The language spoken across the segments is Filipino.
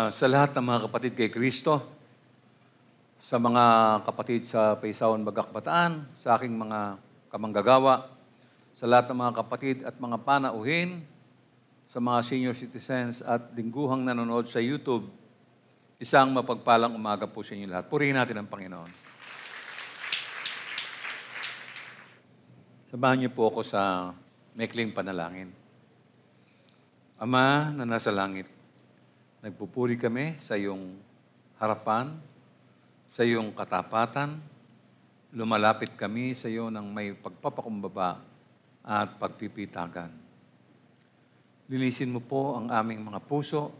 Sa lahat ng mga kapatid kay Kristo, sa mga kapatid sa Paisawan Bagak Bataan, sa aking mga kamanggagawa, sa lahat ng mga kapatid at mga panauhin, sa mga senior citizens at lingguhang nanonood sa YouTube, isang mapagpalang umaga po sa inyo lahat. Purihin natin ang Panginoon. Samahan niyo po ako sa maikling panalangin. Ama na nasa langit, nagpupuri kami sa iyong harapan, sa iyong katapatan. Lumalapit kami sa iyo ng may pagpapakumbaba at pagpipitagan. Linisin mo po ang aming mga puso.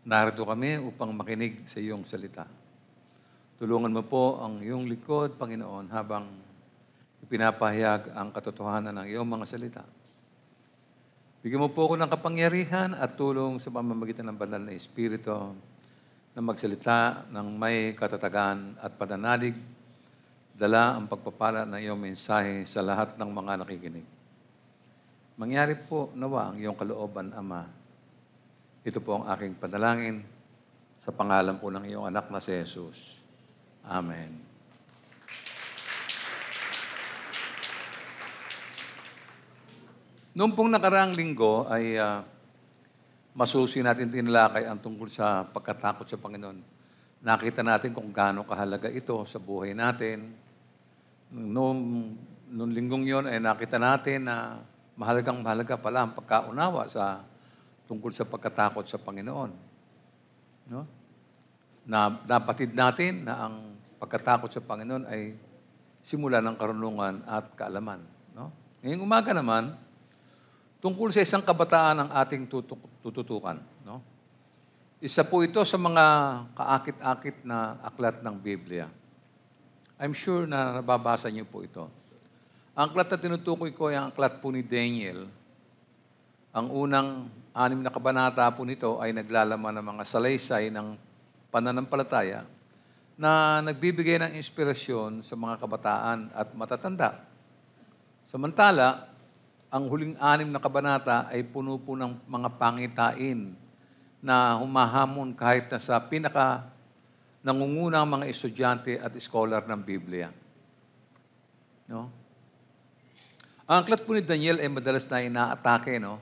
Narito kami upang makinig sa iyong salita. Tulungan mo po ang iyong likod, Panginoon, habang ipinapahayag ang katotohanan ng iyong mga salita. Bigyan mo po ako ng kapangyarihan at tulong sa pamamagitan ng banal na Espiritu na magsalita ng may katatagan at pananalig, dala ang pagpapala ng iyong mensahe sa lahat ng mga nakikinig. Mangyari po nawa ang iyong kalooban, Ama. Ito po ang aking panalangin sa pangalan po ng iyong anak na si Jesus. Amen. Noong pong nakaraang linggo ay masusi natin tinalakay ang tungkol sa pagkatakot sa Panginoon. Nakita natin kung gaano kahalaga ito sa buhay natin. Noong linggong yon ay nakita natin na mahalaga pala ang pagkaunawa sa tungkol sa pagkatakot sa Panginoon. No? Napatid natin na ang pagkatakot sa Panginoon ay simula ng karunungan at kaalaman. No? Ngayong umaga naman, tungkol sa isang kabataan ang ating tututukan. No? Isa po ito sa mga kaakit-akit na aklat ng Biblia. I'm sure na nababasa niyo po ito. Ang aklat na tinutukoy ko ay ang aklat po ni Daniel. Ang unang 6 na kabanata po nito ay naglalaman ng mga salaysay ng pananampalataya na nagbibigay ng inspirasyon sa mga kabataan at matatanda. Samantala, ang huling 6 na kabanata ay puno po ng mga pangitain na humahamon kahit na sa nangungunang mga estudyante at scholar ng Biblia. No? Ang aklat po ni Daniel ay madalas na inaatake, no?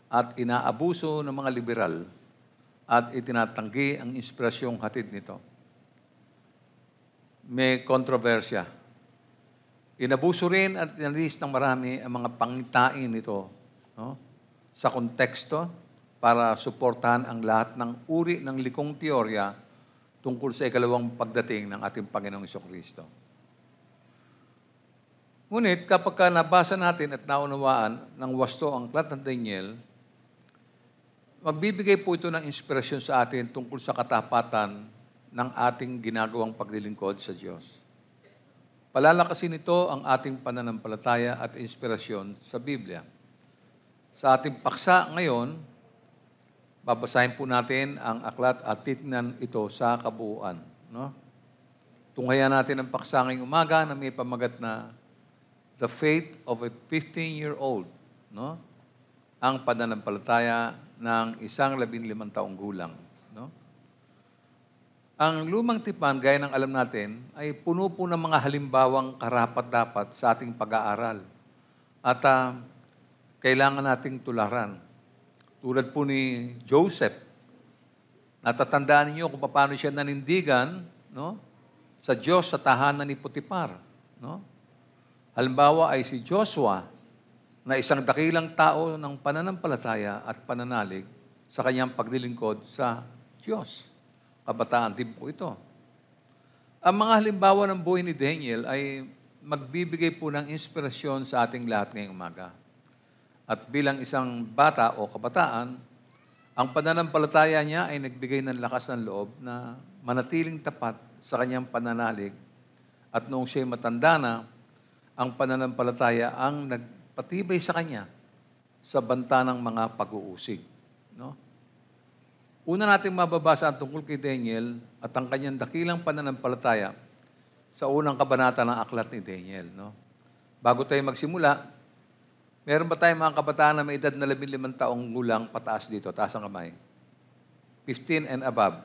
At inaabuso ng mga liberal at itinatanggi ang inspirasyong hatid nito. May kontrobersya. Inabuso rin at inalis ng marami ang mga pangitain nito, no? Sa konteksto para suportahan ang lahat ng uri ng likong teorya tungkol sa ikalawang pagdating ng ating Panginoong Jesucristo. Ngunit kapag nabasa natin at naunawaan ng wasto ang aklat ng Daniel, magbibigay po ito ng inspirasyon sa atin tungkol sa katapatan ng ating ginagawang paglilingkod sa Diyos. Palalakasin nito ang ating pananampalataya at inspirasyon sa Biblia. Sa ating paksa ngayon, babasahin po natin ang aklat at titingnan ito sa kabuuan. No? Tunghayan natin ang paksa ngayong umaga na may pamagat na The Faith of a 15-year-old. No? Ang pananampalataya ng isang 15 taong gulang. No? Ang lumang tipan, gaya ng alam natin, ay puno po ng mga halimbawang karapat-dapat sa ating pag-aaral. At kailangan nating tularan. Tulad po ni Joseph. Natatandaan niyo kung paano siya nanindigan, no, sa Diyos sa tahanan ni Potiphar. No? Halimbawa ay si Joshua, na isang dakilang tao ng pananampalataya at pananalig sa kanyang paglilingkod sa Diyos. Kabataan din po ito. Ang mga halimbawa ng buhay ni Daniel ay magbibigay po ng inspirasyon sa ating lahat ngayong umaga. At bilang isang bata o kabataan, ang pananampalataya niya ay nagbigay ng lakas ng loob na manatiling tapat sa kanyang pananalig. At noong siya'y matanda na, ang pananampalataya ang nagpatibay sa kanya sa banta ng mga pag-uusig. No? Una nating mababasa ang tungkol kay Daniel at ang kanyang dakilang pananampalataya sa unang kabanata ng aklat ni Daniel. No? Bago tayo magsimula, meron ba tayong mga kabataan na may edad na 15 taong gulang pataas dito? Taas ang kamay. 15 and above.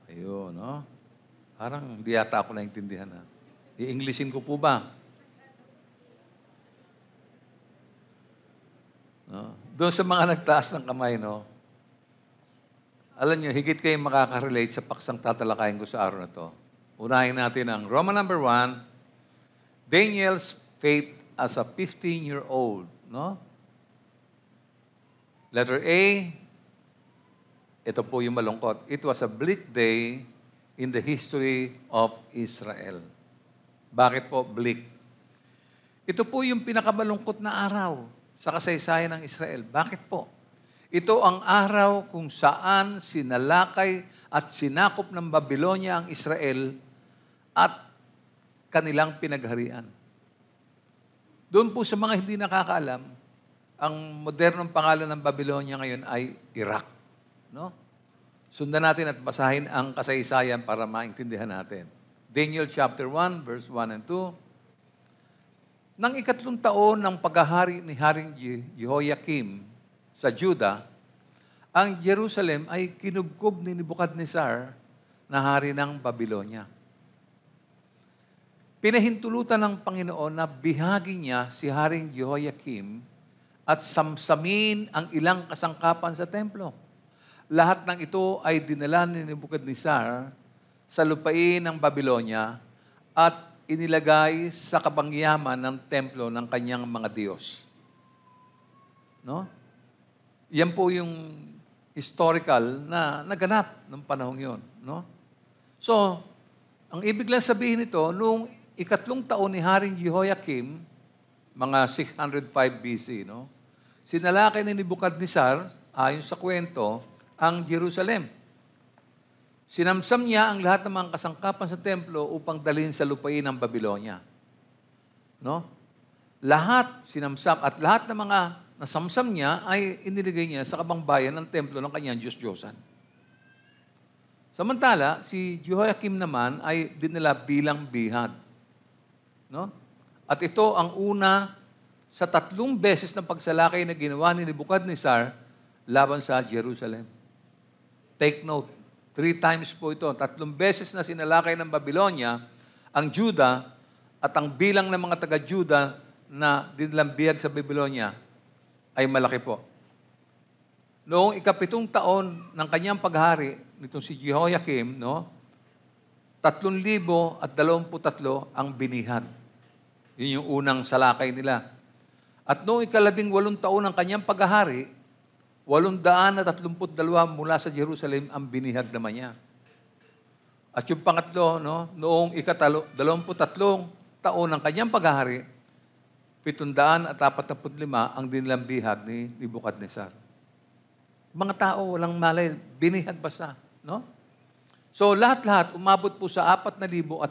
Ayun, no? Parang hindi yata ako naintindihan, ha? I-Englishin ko po ba? No? Doon sa mga nagtaas ng kamay, no? Alam nyo, higit kayong makaka-relate sa paksang tatalakayin ko sa araw na to. Unahin natin ang Roman number 1, Daniel's faith as a 15-year-old. No? Letter A, ito po yung malungkot. It was a bleak day in the history of Israel. Bakit po bleak? Ito po yung pinakamalungkot na araw sa kasaysayan ng Israel. Bakit po? Ito ang araw kung saan sinalakay at sinakop ng Babylonia ang Israel at kanilang pinagharian. Doon po sa mga hindi nakakaalam, ang modernong pangalan ng Babylonia ngayon ay Iraq. No? Sundan natin at basahin ang kasaysayan para maintindihan natin. Daniel chapter 1, verse 1 and 2. Nang 3 taon ng paghahari ni Haring Jehoiakim sa Juda, ang Jerusalem ay kinubkob ni Nebuchadnezzar na hari ng Babylonia. Pinahintulutan ng Panginoon na bihagin niya si Haring Jehoiakim at samsamin ang ilang kasangkapan sa templo. Lahat ng ito ay dinala ni Nebuchadnezzar sa lupain ng Babylonia at inilagay sa kabangyaman ng templo ng kanyang mga Diyos. No? Yan po yung historical na naganap ng panahong yon. No? So, ang ibig lang sabihin nito, noong 3 taon ni Haring Jehoiakim, mga 605 BC, no? Sinalakay ni Nebuchadnezzar, ayon sa kwento, ang Jerusalem. Sinamsam niya ang lahat ng mga kasangkapan sa templo upang dalhin sa lupain ng Babylonia. No? Lahat sinamsam at lahat ng mga nasamsam niya ay iniligay niya sa kabangbayan ng templo ng kanyang Diyos-Diyosan. Samantala, si Jehoiakim naman ay dinala bilang bihag. No? At ito ang una sa 3 beses na pagsalakay na ginawa ni Nebuchadnezzar laban sa Jerusalem. Take note, 3 times po ito. 3 beses na sinalakay ng Babylonia ang Juda at ang bilang ng mga taga-Juda na dinilang bihag sa Babylonia ay malaki po. Noong 7 taon ng kanyang paghari, nitong si Jehoiakim, no, 3,023 ang binihag. Yun yung unang salakay nila. At noong 18 taon ng kanyang paghahari, 832 mula sa Jerusalem ang binihag naman niya. At yung pangatlo, no, noong 23 taon ng kanyang paghahari, 745 ang dinilang bihag ni Nebuchadnezzar. Mga tao, walang malay, binihag basta. No? So lahat-lahat, umabot po sa 4,600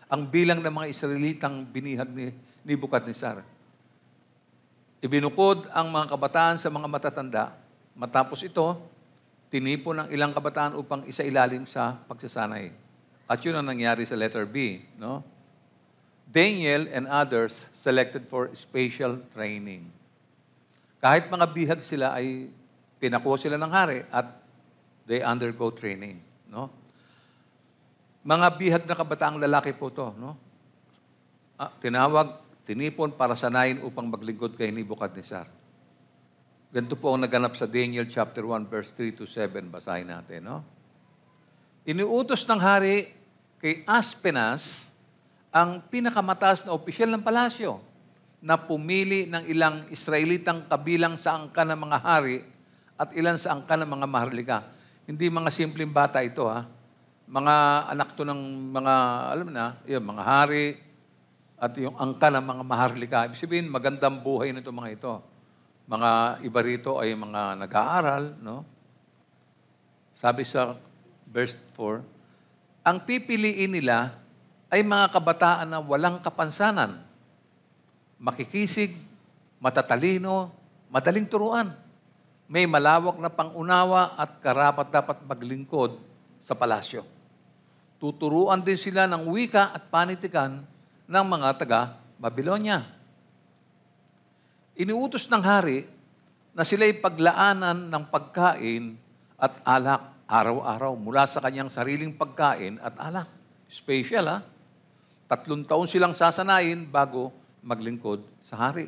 ang bilang ng mga Israelitang binihag ni Nebuchadnezzar. Ibinukod ang mga kabataan sa mga matatanda. Matapos ito, tinipon ng ilang kabataan upang isailalim sa pagsasanay. At yun ang nangyari sa letter B. No? Daniel and others selected for special training. Kahit mga bihag sila ay pinakuha sila ng hari at they undergo training. No? Mga bihag na kabataang lalaki po to. No? Tinipon para sanayin upang maglingkod kay Nebuchadnezzar. Ganito po ang naganap sa Daniel chapter 1, verse 3 to 7. Basahin natin. No? Iniutos ng hari kay Aspenas ang pinakamataas na opisyal ng palasyo na pumili ng ilang Israelitang kabilang sa angkan ng mga hari at ilan sa angkan ng mga maharlika. Hindi mga simpleng bata ito, ha? Mga anak to ng mga, alam na, yun, mga hari at yung angkan ng mga maharlika. Ibig sabihin, magandang buhay nito mga ito. Mga iba rito ay mga nag-aaral, no? Sabi sa verse 4, ang pipiliin nila ay mga kabataan na walang kapansanan, makikisig, matatalino, madaling turuan, may malawak na pangunawa at karapat-dapat maglingkod sa palasyo. Tuturuan din sila ng wika at panitikan ng mga taga-Babylonia. Iniutos ng hari na sila'y paglaanan ng pagkain at alak araw-araw mula sa kanyang sariling pagkain at alak. Special, ha? 3 taon silang sasanayin bago maglingkod sa hari.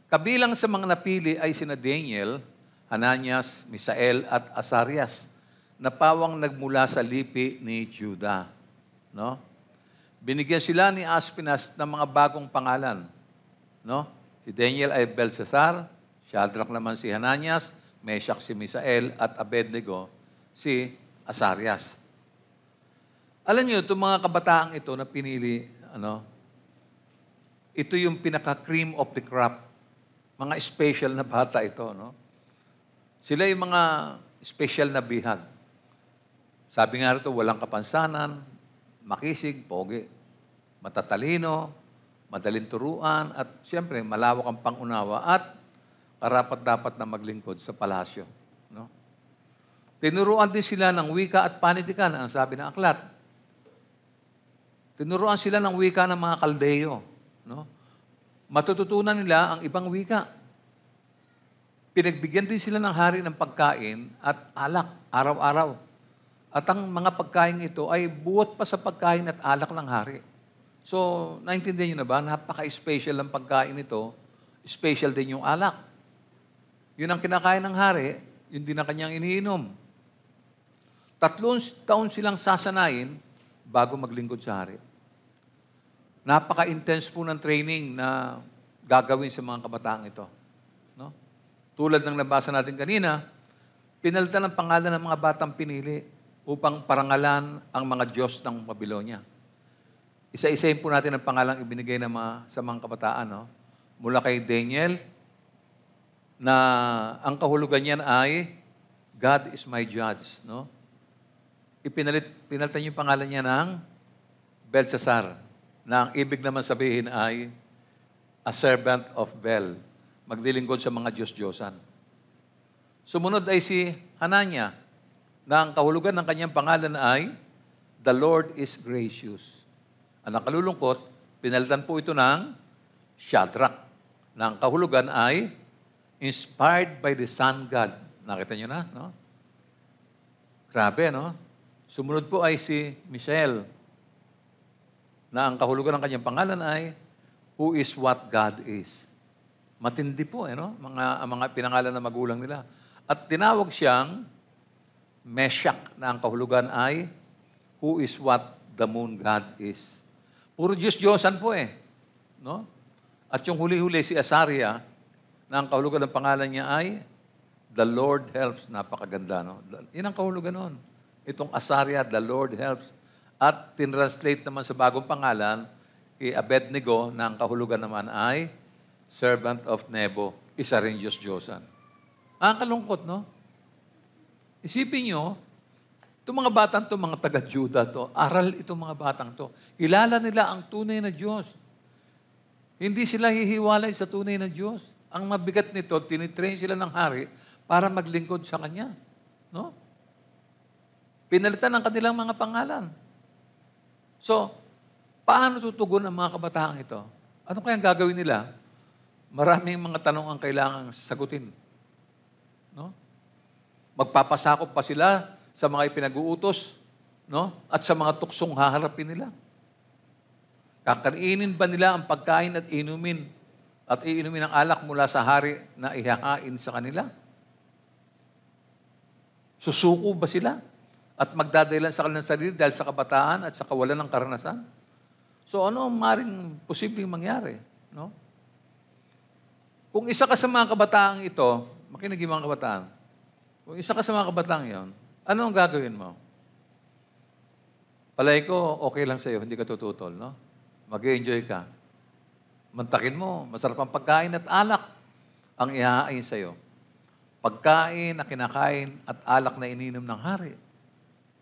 Kabilang sa mga napili ay sina Daniel, Hananias, Misael at Azarias, na pawang nagmula sa lipi ni Juda. No? Binigyan sila ni Aspinas ng mga bagong pangalan. No? Si Daniel ay Belshazzar, Shadrach naman si Hananias, Meshach si Misael, at Abednego si Azarias. Alam niyo, itong mga kabataang ito na pinili, ito yung pinaka-cream of the crop. Mga special na bata ito. No? Sila yung mga special na bihag. Sabi nga rito, walang kapansanan, makisig, pogi, matatalino, madaling turuan, at siyempre, malawak ang pangunawa at karapat-dapat na maglingkod sa palasyo. No? Tinuruan din sila ng wika at panitikan, ang sabi ng aklat. Tinuruan sila ng wika ng mga Kaldeyo. No? Matututunan nila ang ibang wika. Pinagbigyan din sila ng hari ng pagkain at alak araw-araw. At ang mga pagkain ito ay buot pa sa pagkain at alak ng hari. So, naintindihan niyo na ba? Napaka-special ng pagkain ito. Special din yung alak. Yun ang kinakain ng hari, yun din ang kanyang iniinom. 3 taon silang sasanayin bago maglingkod sa hari. Napaka-intense po ng training na gagawin sa mga kabataang ito. No? Tulad ng nabasa natin kanina, pinalitan ng pangalan ng mga batang pinili upang parangalan ang mga Diyos ng Babylonia. Isa-isahin po natin ang pangalang ibinigay sa mga kabataan. No? Mula kay Daniel, na ang kahulugan niyan ay God is my judge. No? Pinalitan yung pangalan niya ng Belshazzar, na ang ibig naman sabihin ay a servant of Bel, maglilingkod sa mga Diyos-Diyosan. Sumunod ay si Hanania, na ang kahulugan ng kanyang pangalan ay The Lord is gracious. Ang nakalulungkot, pinalitan po ito ng Shadrach, na ang kahulugan ay inspired by the Sun God. Nakita nyo na, no? Grabe, no? Sumunod po ay si Misael, na ang kahulugan ng kanyang pangalan ay Who is what God is. Matindi po, no? Mga pinangalan na magulang nila. At tinawag siyang Meshach, na ang kahulugan ay Who is what the moon God is. Puro Diyos-Diyosan po no? At yung huli-huli si Azaria, na ang kahulugan ng pangalan niya ay The Lord helps. Napakaganda, no? Yan ang kahulugan nun. Itong Azaria, The Lord helps. At tinranslate naman sa bagong pangalan, kay Abednego, na ang kahulugan naman ay Servant of Nebo. Isa rin Diyos-Diyosan. Ang kalungkot, no? Isipin nyo, itong mga batang to, mga taga-Juda to, aral itong mga batang to. Kilala nila ang tunay na Diyos. Hindi sila hihiwalay sa tunay na Diyos. Ang mabigat nito, tinitrain sila ng hari para maglingkod sa Kanya. No? Pinalitan ang kanilang mga pangalan. So, paano tutugon ang mga kabataang ito? Ano kayang gagawin nila? Maraming mga tanong ang kailangang sagutin. No? Magpapasakop pa sila sa mga ipinag-uutos, no? At sa mga tuksong haharapin nila. Kakainin ba nila ang pagkain at inumin ng alak mula sa hari na ihahain sa kanila? Susuko ba sila? At magdadahilan sa kanilang sarili dahil sa kabataan at sa kawalan ng karanasan? So ano ang maring posibleng mangyari? No? Kung isa ka sa mga kabataang ito, makinig yung mga kabataan, kung isa ka sa mga kabataang yon, ano ang gagawin mo? Palay ko, okay lang sa'yo, hindi ka tututol, no? Mag-enjoy ka. Mantakin mo, masarap ang pagkain at alak ang ihahain sa'yo. Pagkain na kinakain at alak na ininom ng hari.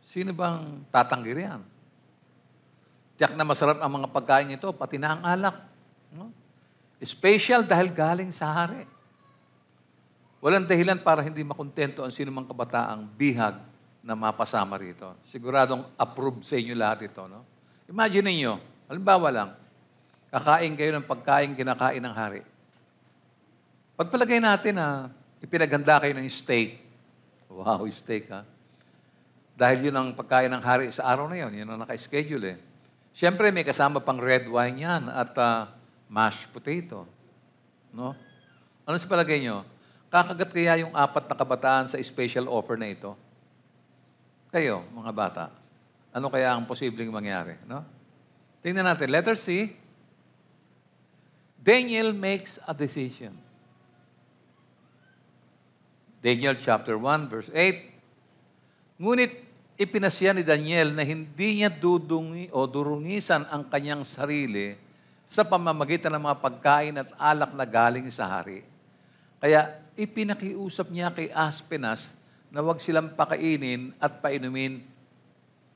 Sino bang tatanggi riyan? Tiyak na masarap ang mga pagkain ito, pati na ang alak. No? Special dahil galing sa hari. Walang dahilan para hindi makontento ang sinumang kabataang bihag na mapasama rito. Siguradong approve sa inyo lahat ito. No? Imagine niyo, halimbawa lang, kakain kayo ng pagkain kinakain ng hari. Pagpalagay natin na ipinaghanda kayo ng steak. Wow, steak ha. Dahil yun ang pagkain ng hari sa araw na yun. Yun ang naka-schedule eh. Siyempre, may kasama pang red wine yan at mashed potato. No? Ano sa palagay nyo? Kakagat kaya yung 4 na kabataan sa special offer na ito? Kayo, mga bata, ano kaya ang posibleng mangyari? No? Tingnan natin. Letter C. Daniel makes a decision. Daniel chapter 1, verse 8. Ngunit ipinasya ni Daniel na hindi niya durungisan ang kanyang sarili sa pamamagitan ng mga pagkain at alak na galing sa hari. Kaya ipinakiusap niya kay Aspenas na huwag silang pakainin at painumin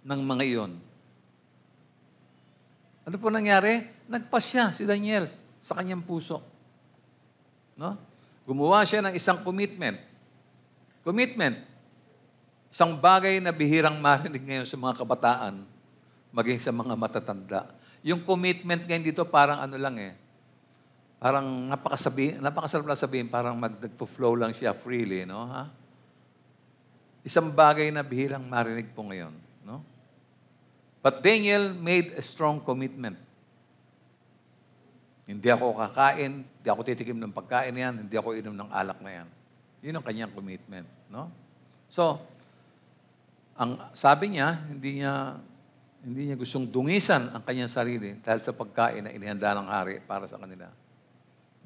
ng mga iyon. Ano po nangyari? Nagpasya si Daniel sa kanyang puso. No? Gumawa siya ng isang commitment. Commitment. Isang bagay na bihirang marinig ngayon sa mga kabataan, maging sa mga matatanda. Yung commitment ngayon dito parang ano lang eh. Parang napakasarap lang sabihin, parang mag-flow lang siya freely, no? Ha? Isang bagay na bihirang marinig po ngayon, no? But Daniel made a strong commitment. Hindi ako kakain, hindi ako titikim ng pagkain yan, hindi ako inom ng alak na yan. Yun ang kanyang commitment, no? So, ang sabi niya, hindi niya gustong dungisan ang kanyang sarili dahil sa pagkain na inihanda ng hari para sa kanila.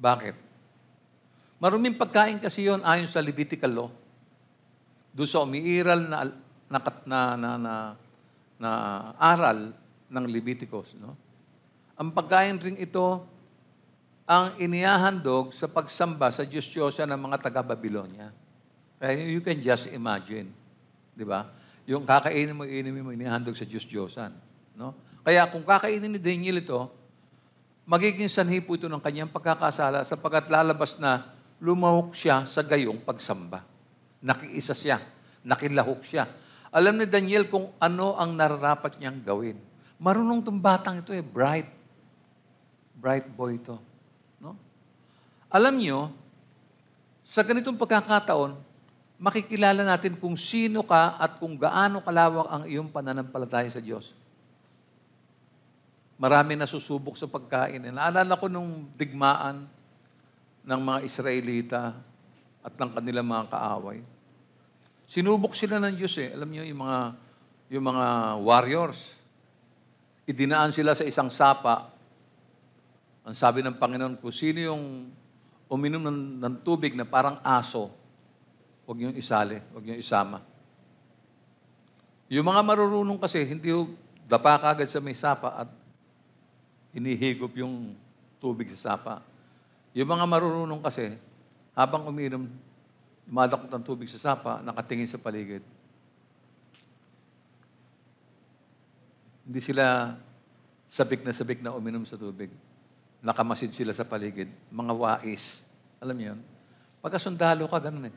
Bakit? Maruming pagkain kasi yon ayon sa Levitical law. Doon sa umiiral na aral ng Leviticus. No? Ang pagkain ring ito ang inihahandog sa pagsamba sa Diyos-Diyosa ng mga taga-Babylonia. Kaya you can just imagine. Di ba? Yung kakainin mo, inumin mo, inihahandog sa Diyos-Diyosan. No? Kaya kung kakainin ni Daniel ito, magiging sanhi po ito ng kanyang pagkakasala sapagkat lalabas na lumahok siya sa gayong pagsamba. Nakiisa siya. Nakilahok siya. Alam ni Daniel kung ano ang nararapat niyang gawin. Marunong itong batang ito eh. Bright. Bright boy ito. No? Alam niyo, sa ganitong pagkakataon, makikilala natin kung sino ka at kung gaano kalawak ang iyong pananampalataya sa Diyos. Marami nasusubok sa pagkain. Naalala ko nung digmaan ng mga Israelita at ng kanilang mga kaaway. Sinubok sila ng Diyos eh. Alam niyo, yung mga warriors, idinaan sila sa isang sapa. Ang sabi ng Panginoon, kung sino yung uminom ng tubig na parang aso, huwag niyong isali, huwag niyong isama. Yung mga marurunong kasi, hindi dapa kagad sa may sapa at hinihigop yung tubig sa sapa. Yung mga marurunong kasi, habang uminom, dumadakot ng tubig sa sapa, nakatingin sa paligid. Hindi sila sabik na uminom sa tubig. Nakamasid sila sa paligid. Mga wais. Alam niyo yun? Pagkasundalo ka, ganun eh.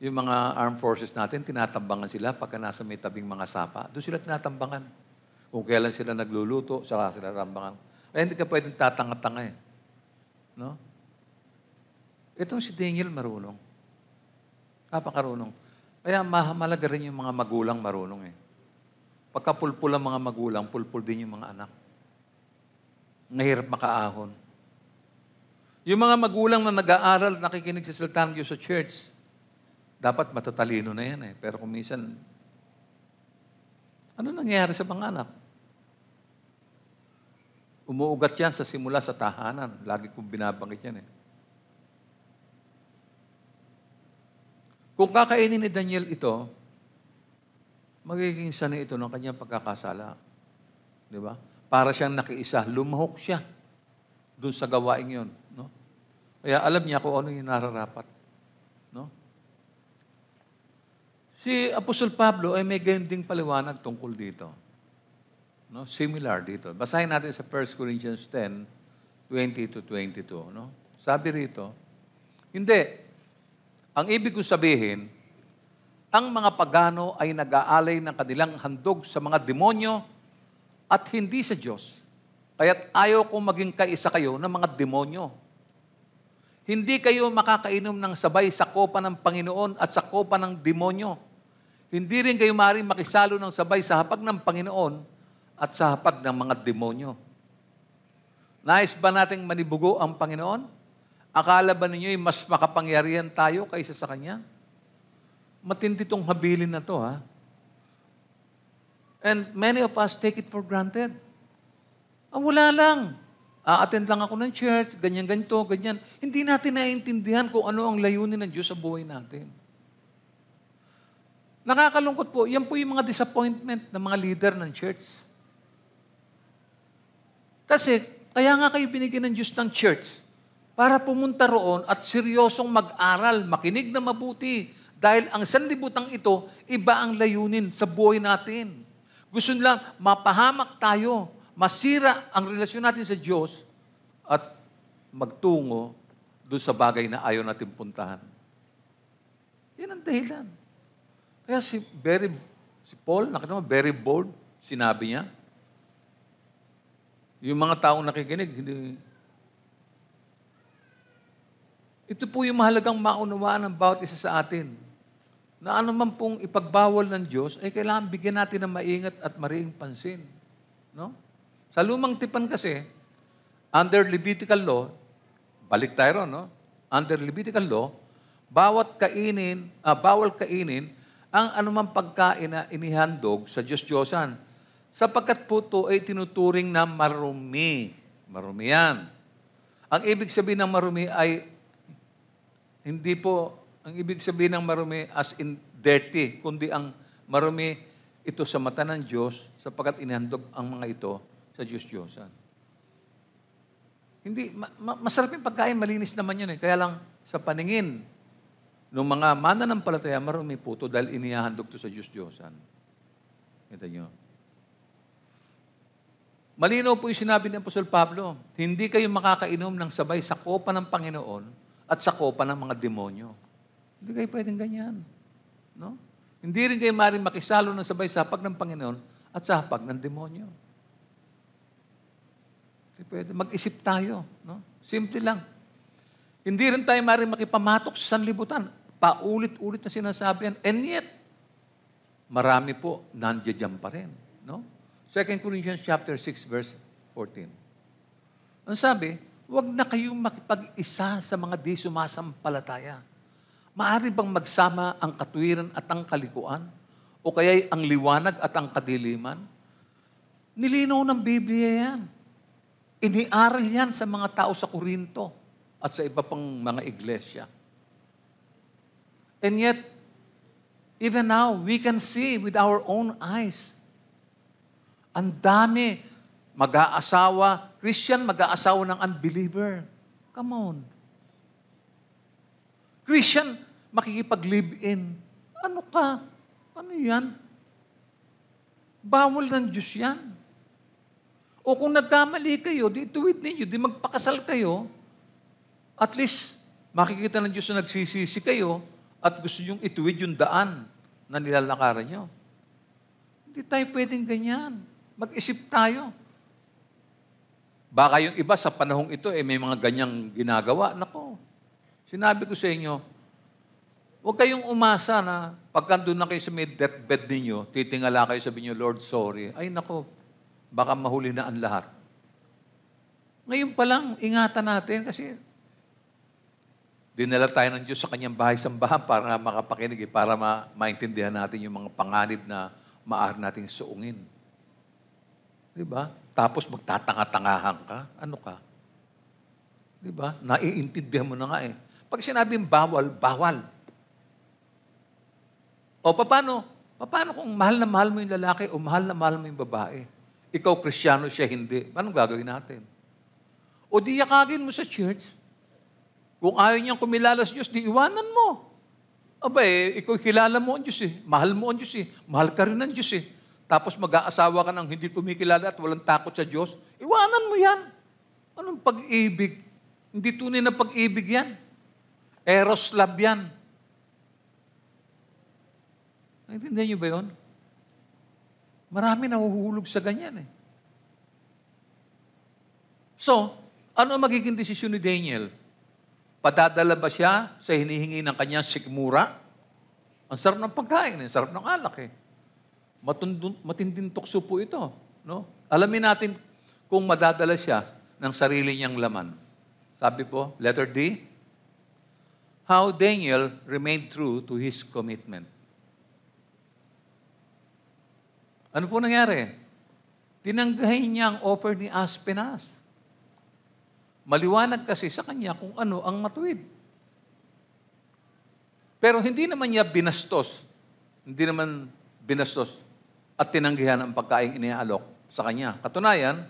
Yung mga armed forces natin, tinatambangan sila pagka nasa may tabing mga sapa. Doon sila tinatambangan. Kung kailan sila nagluluto, saka sila tambangan. Ay, hindi ka pwedeng tatanga-tanga eh. No? Itong si Daniel marunong. Kapakarunong. Kaya mahalaga rin yung mga magulang marunong eh. Pagka pulpul ang mga magulang, pulpul din yung mga anak. Nahirap makaahon. Yung mga magulang na nag-aaral, nakikinig sa salita ng Diyos sa church, dapat matatalino na yan eh. Pero kung minsan, ano nangyayari sa mga anak? Umuugat yan sa simula sa tahanan. Lagi kong binabanggit yan eh. Kung kakainin ni Daniel ito, magiging sanay ito ng kanyang pagkakasala. Di ba? Para siyang nakiisa, lumahok siya doon sa gawaing yun. No? Kaya alam niya kung ano yung nararapat. No? Si Apostol Pablo ay may ganyan ding paliwanag tungkol dito. No? Similar dito. Basahin natin sa 1 Corinthians 10, 20-22. No? Sabi rito, hindi. Ang ibig ko sabihin, ang mga pagano ay nag-aalay ng kanilang handog sa mga demonyo at hindi sa Diyos. Kaya't ayaw kong maging kaisa kayo ng mga demonyo. Hindi kayo makakainom ng sabay sa kopa ng Panginoon at sa kopa ng demonyo. Hindi rin kayo maaaring makisalo ng sabay sa hapag ng Panginoon at sa hapag ng mga demonyo. Nais ba nating manibugo ang Panginoon? Akala ba ninyo'y mas makapangyarihan tayo kaysa sa Kanya? Matindi tong habilin na to, ha? And many of us take it for granted. Wala lang. A-attend lang ako ng church, ganyan-ganito, ganyan. Hindi natin naiintindihan kung ano ang layunin ng Diyos sa buhay natin. Nakakalungkot po, yan po yung mga disappointment ng mga leader ng church. Kasi, kaya nga kayo binigyan ng Diyos ng church para pumunta roon at seryosong mag-aral, makinig na mabuti. Dahil ang sanlibutan ito, iba ang layunin sa buhay natin. Gusto lang mapahamak tayo, masira ang relasyon natin sa Diyos at magtungo doon sa bagay na ayaw natin puntahan. Yan ang dahilan. Kaya si Paul, nakita mo, very bold, sinabi niya. Yung mga taong nakikinig, hindi. Ito po yung mahalagang maunawaan ng bawat isa sa atin. Na ano man pong ipagbawal ng Diyos, ay kailangan bigyan natin ng maingat at mariing pansin. No? Sa lumang tipan kasi, under Levitical law, balik tayo ron, no? Under Levitical law, bawal kainin ang anumang pagkain na inihandog sa Diyos-Diyosan. Sapagkat po ito ay tinuturing na marumi. Marumi yan. Ang ibig sabihin ng marumi ay, hindi po, ang ibig sabihin ng marumi as in dirty, kundi ang marumi ito sa mata ng Diyos sapagkat inihandog ang mga ito sa Diyos-Diyosan. Hindi, masarap yung pagkain, malinis naman yun eh. Kaya lang sa paningin ng mga mananampalataya, marumi po ito dahil inihahandog ito sa Diyos-Diyosan. Kita nyo? Malinaw po yung sinabi ni Apostol Pablo, hindi kayo makakainom ng sabay sa kopa ng Panginoon at sa kopa ng mga demonyo. Hindi kayo pwedeng ganyan. No? Hindi rin kayo maaaring makisalo ng sabay sa hapag ng Panginoon at sa hapag ng demonyo. Hindi pwede. Mag-isip tayo. No? Simple lang. Hindi rin tayo maaaring makipamatok sa sanlibutan. Paulit-ulit na sinasabi yan. And yet, marami po nandiyan pa rin. No? 2 Corinthians chapter 6, verse 14. Ang sabi, huwag na kayong makipag-isa sa mga di sumasampalataya. Maaari bang magsama ang katuwiran at ang kalikuan? O kaya'y ang liwanag at ang kadiliman? Nilinaw ng Biblia yan. Iniaral yan sa mga tao sa Korinto at sa iba pang mga iglesia. And yet, even now, we can see with our own eyes. Ang dami mag-aasawa, Christian mag-aasawa ng unbeliever. Come on. Christian, makikipag-live-in. Ano ka? Ano yan? Bawal ng Diyos yan. O kung nagkamali kayo, di ituwid ninyo, di magpakasal kayo, at least makikita ng Diyos na nagsisisi kayo at gusto nyong ituwid yung daan na nilalakaran nyo. Hindi tayo pwedeng ganyan. Mag-isip tayo. Baka yung iba sa panahong ito, may mga ganyang ginagawa. Nako, sinabi ko sa inyo, huwag kayong umasa na pagka doon na kayo sa may deathbed ninyo, titingala kayo, sabi niyo, Lord, sorry. Ay nako, baka mahuli na ang lahat. Ngayon pa lang, ingatan natin kasi dinala tayo ng Diyos sa kanyang bahay-sambahan para makapakinig, para maintindihan natin yung mga panganib na maaari nating suungin. Diba? Tapos magtatanga-tangahan ka. Ano ka? Diba? Naiintindihan mo na nga eh. Pag sinabing bawal, bawal. O paano? Paano kung mahal na mahal mo yung lalaki o mahal na mahal mo yung babae? Ikaw Kristiyano, siya hindi. Paano gagawin natin? O di yakagin mo sa church. Kung ayaw niyang kumilala sa Diyos, di iwanan mo. Aba ikaw kilala mo ang Diyos eh. Mahal mo ang Diyos eh. Mahal ka rin ng Diyos eh. Tapos mag-aasawa ka ng hindi kumikilala at walang takot sa Diyos, iwanan mo yan. Anong pag-ibig? Hindi tunay na pag-ibig yan. Eros love yan. Naintindihan niyo ba yun? Marami nahuhulog sa ganyan eh. So, ano ang magiging desisyon ni Daniel? Padadala ba siya sa hinihingi ng kanyang sikmura? Ang sarap ng pagkain, ang sarap ng alak eh. Matinding tukso po ito. No? Alamin natin kung madadala siya ng sarili niyang laman. Sabi po, letter D, how Daniel remained true to his commitment. Ano po nangyari? Tinanggahin niya ang offer ni Aspenas. Maliwanag kasi sa kanya kung ano ang matuwid. Pero hindi naman niya binastos. Hindi naman binastos at tinanggihan ang pagkain iniaalok sa kanya. Katunayan,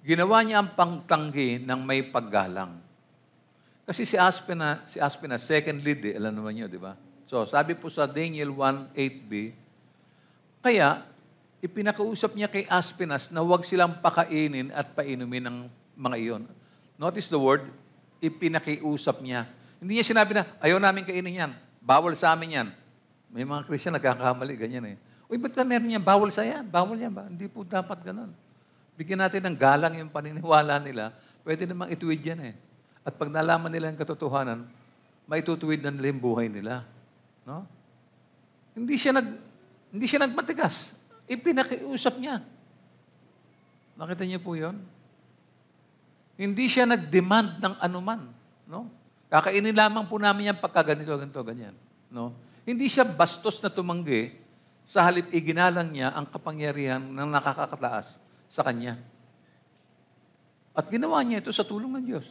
ginawa niya ang pangtanggi ng may paggalang. Kasi si Aspenas, second lead alam naman niyo, di ba? So, sabi po sa Daniel 1:8b, kaya, ipinakausap niya kay Aspenas na huwag silang pakainin at painumin ng mga iyon. Notice the word, ipinakiusap niya. Hindi niya sinabi na, ayaw namin kainin yan. Bawal sa amin yan. May mga Christian nagkakamali, ganyan eh. Uy, ba't ka meron yan? Bawal sa yan. Bawal yan ba? Hindi po dapat ganun. Bigyan natin ng galang yung paniniwala nila. Pwede namang ituwid yan eh. At pag nalaman nila ang katotohanan, maitutuwid na nila yung buhay nila. No? Hindi siya nagmatigas. Ipinakiusap niya. Nakita niyo po yun? Hindi siya nag-demand ng anuman. No? Kakainin lamang po namin yan pagka ganito, ganyan. No? Hindi siya bastos na tumanggi, sa halip iginalang niya ang kapangyarihan ng nakakataas sa kanya. At ginawa niya ito sa tulong ng Diyos.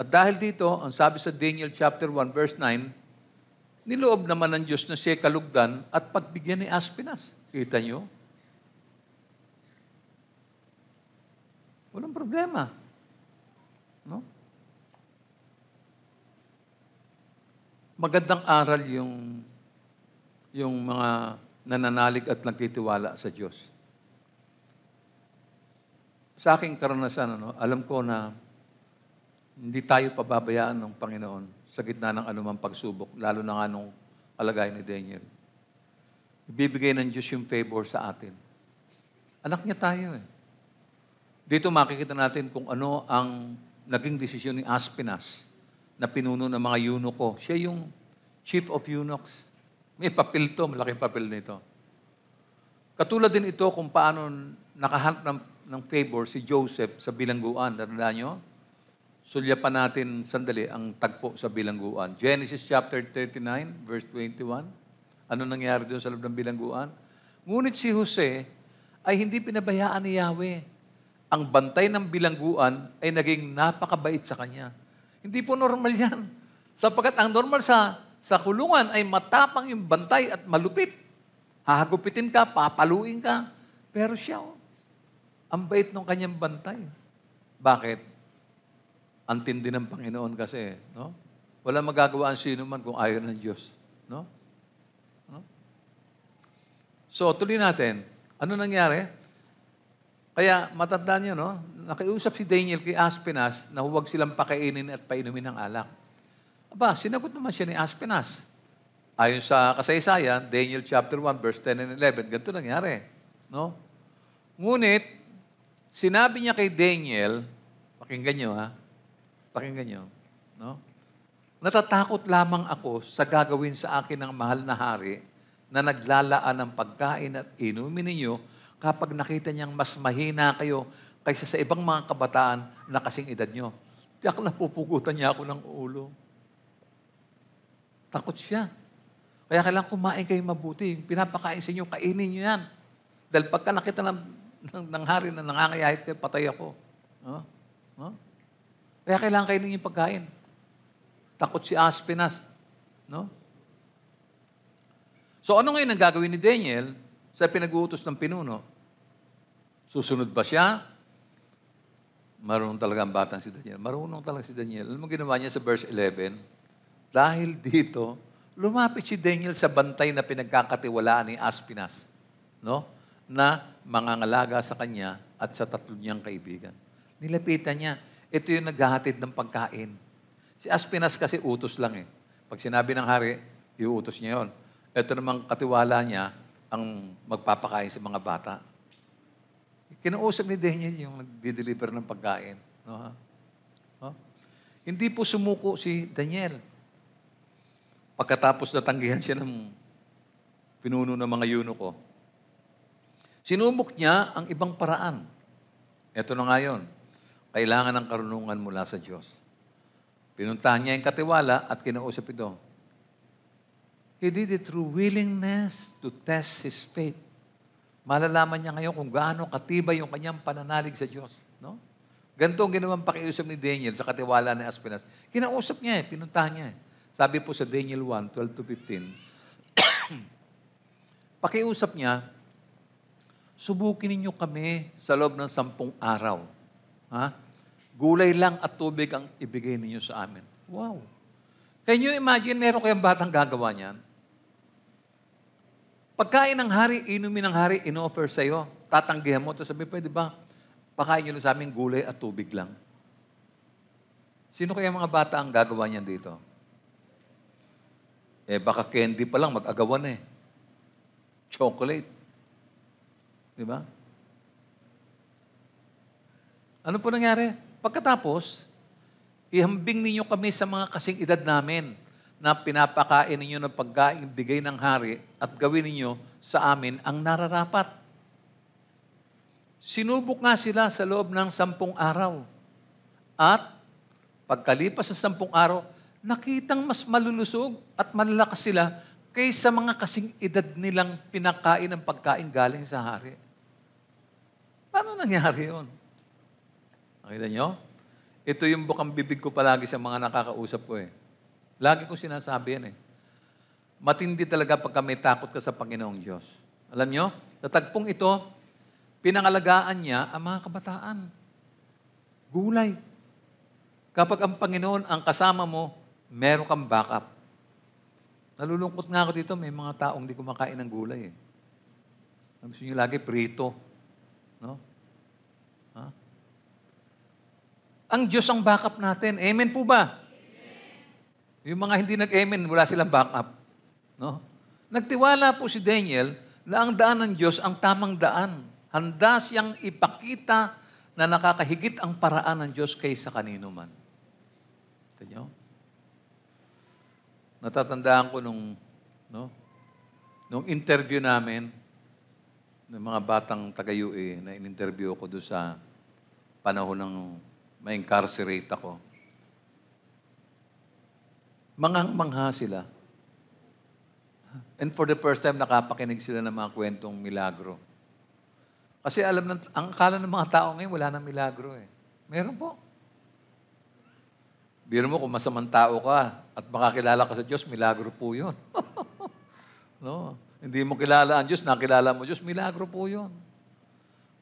At dahil dito, ang sabi sa Daniel chapter 1, verse 9, niloob naman ng Diyos na siya kalugdan at pagbigyan ni Aspenas. Kita niyo? Walang problema. No? Magandang aral yung mga nananalig at nagtitiwala sa Diyos. Sa aking karanasan, alam ko na hindi tayo pababayaan ng Panginoon sa gitna ng anumang pagsubok, lalo na nga nung kalagayan ni Daniel. Ibibigay ng Diyos yung favor sa atin. Anak niya tayo eh. Dito makikita natin kung ano ang naging desisyon ni Aspenas na pinuno ng mga eunuko. Siya yung chief of eunuchs. May papel to, malaking papel nito. Katulad din ito kung paano nakahanap ng favor si Joseph sa bilangguan. Tandaan nyo? Sulyapan natin sandali ang tagpo sa bilangguan. Genesis chapter 39, verse 21. Ano nangyari doon sa loob ng bilangguan? Ngunit si Jose ay hindi pinabayaan ni Yahweh. Ang bantay ng bilangguan ay naging napakabait sa kanya. Hindi po normal yan. Sapagkat ang normal sa kulungan ay matapang yung bantay at malupit. Hahagupitin ka, papaluin ka. Pero siya, ang bait ng kanyang bantay. Bakit? Ang tindi ng Panginoon kasi, no? Wala magagawa ang sino man kung ayaw ng Diyos, no? No? So, tuloy natin. Ano nangyari? Kaya, matandaan niyo, no? Nakiusap si Daniel kay Aspenas na huwag silang pakainin at painumin ng alak. Aba, sinagot naman siya ni Aspenas. Ayon sa kasaysayan, Daniel chapter 1, verse 10 and 11, ganito nangyari. No? Ngunit, sinabi niya kay Daniel, pakinggan niyo ha, pakinggan niyo, no? Natatakot lamang ako sa gagawin sa akin ng mahal na hari na naglalaan ng pagkain at inumin ninyo kapag nakita niyang mas mahina kayo kaysa sa ibang mga kabataan na kasing edad niyo. Tiyak na pupugutan niya ako ng ulo. Takot siya. Kaya kailangan kumain kayo mabuti. Pinapakain sa inyo, kainin niyo yan. Dahil pagka nakita ng hari na nangangayahit kayo, patay ako. No? No? Kaya kailangan kainin yung pagkain. Takot si Aspenas. No? So ano ngayon ang gagawin ni Daniel sa pinag-uutos ng pinuno? Susunod ba siya? Marunong talaga ang batang si Daniel. Marunong talaga si Daniel. Alam mo ginawa niya sa verse 11? Dahil dito, lumapit si Daniel sa bantay na pinagkakatiwalaan ni Aspenas, no? Na mangangalaga sa kanya at sa tatlo niyang kaibigan. Nilapitan niya. Ito yung naghahatid ng pagkain. Si Aspenas kasi utos lang eh. Pag sinabi ng hari, iuutos niya yon. Ito namang katiwala niya ang magpapakain sa mga bata. Kinausap ni Daniel yung nag-deliver ng pagkain. No, ha? No? Hindi po sumuko si Daniel. Pagkatapos natanggihan siya ng pinuno ng mga eunuko, sinubok niya ang ibang paraan. Ito na nga yun. Kailangan ng karunungan mula sa Diyos. Pinuntahan niya yung katiwala at kinausap ito. He did it through willingness to test his faith. Malalaman niya ngayon kung gaano katibay yung kanyang pananalig sa Diyos. No? Ganito ang ginawang pakiusap ni Daniel sa katiwala ni Aspenas. Kinausap niya pinuntahan niya Sabi po sa Daniel 1, 12-15, pakiusap niya, subukin ninyo kami sa loob ng 10 araw. Ha? Gulay lang at tubig ang ibigay ninyo sa amin. Wow! Can you imagine, meron kayang batang gagawa niyan? Pagkain ng hari, inumin ng hari, in-offer sa'yo, tatanggihan mo, tapos sabi, pwede ba, pakain nyo lang sa amin gulay at tubig lang. Sino kaya mga bata ang gagawa niyan dito? Baka candy pa lang, mag-agawan Chocolate. Di ba? Ano po nangyari? Pagkatapos, ihambing ninyo kami sa mga kasing edad namin na pinapakain ninyo ng pagkain bigay ng hari at gawin ninyo sa amin ang nararapat. Sinubok nga sila sa loob ng 10 araw. At pagkalipas sa 10 araw, nakitang mas malulusog at malalakas sila kaysa mga kasing edad nilang pinakain ng pagkain galing sa hari. Paano nangyari yun? Nakita nyo? Ito yung bukang bibig ko palagi sa mga nakakausap ko Lagi ko sinasabi yan Matindi talaga pagka may takot ka sa Panginoong Diyos. Alam nyo, sa tagpong ito, pinangalagaan niya ang mga kabataan. Gulay. Kapag ang Panginoon ang kasama mo, meron kang backup. Nalulungkot nga ako dito, may mga taong di kumakain ng gulay Ang gusto nyo lagi, prito. No? Ha? Ang Diyos ang backup natin. Amen po ba? Yung mga hindi nag-amen, wala silang backup. No? Nagtiwala po si Daniel na ang daan ng Diyos ang tamang daan. Handa siyang ipakita na nakakahigit ang paraan ng Diyos kaysa kanino man. Ito nyo? Natatandaan ko nung interview namin ng mga batang taga-UE na in-interview ko doon sa panahon ng ma-incarcerate ako. Manghang-mangha sila. And for the first time, nakapakinig sila ng mga kwentong milagro. Kasi ang akala ng mga tao ngayon, wala nang milagro Meron po. Biro mo, kung masamang tao ka at makakilala ka sa Diyos, milagro po yun. No? Hindi mo kilala ang Diyos, nakilala mo Diyos, milagro po yun.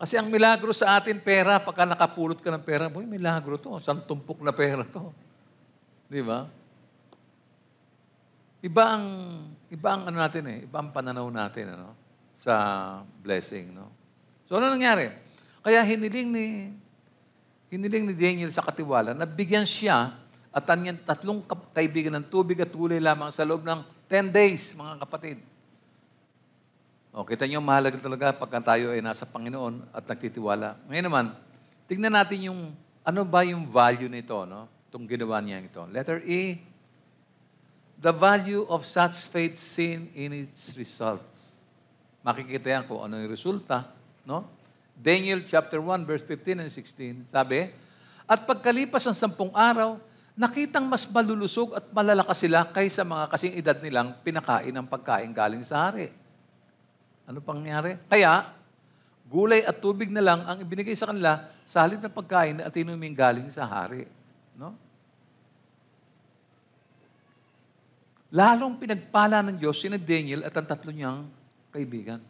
Kasi ang milagro sa atin, pera, pagka nakapulot ka ng pera, boy, milagro to. Santumpok na pera to. Di ba? Iba ang ano natin iba ang pananaw natin sa blessing. No? So ano nangyari? Kaya hiniling ni Daniel sa katiwala na bigyan siya at ang 3 kaibigan ng tubig at gulay lamang sa loob ng 10 days, mga kapatid. O, kita niyo, mahalaga talaga pagka tayo ay nasa Panginoon at nagtitiwala. Ngayon naman, tignan natin ano ba yung value nito, itong ginawa niya ito. Letter E, the value of such faith seen in its results. Makikita yan kung ano yung resulta. Daniel chapter 1, verse 15 and 16, sabi, at pagkalipas ng 10 araw, nakitang mas malulusog at malalakas sila kaysa mga kasing edad nilang pinakain ng pagkain galing sa hari. Ano pang nangyari? Kaya, gulay at tubig na lang ang ibinigay sa kanila sa halip ng pagkain at inuming galing sa hari. Lalong pinagpala ng Diyos sina Daniel at ang 3 niyang kaibigan.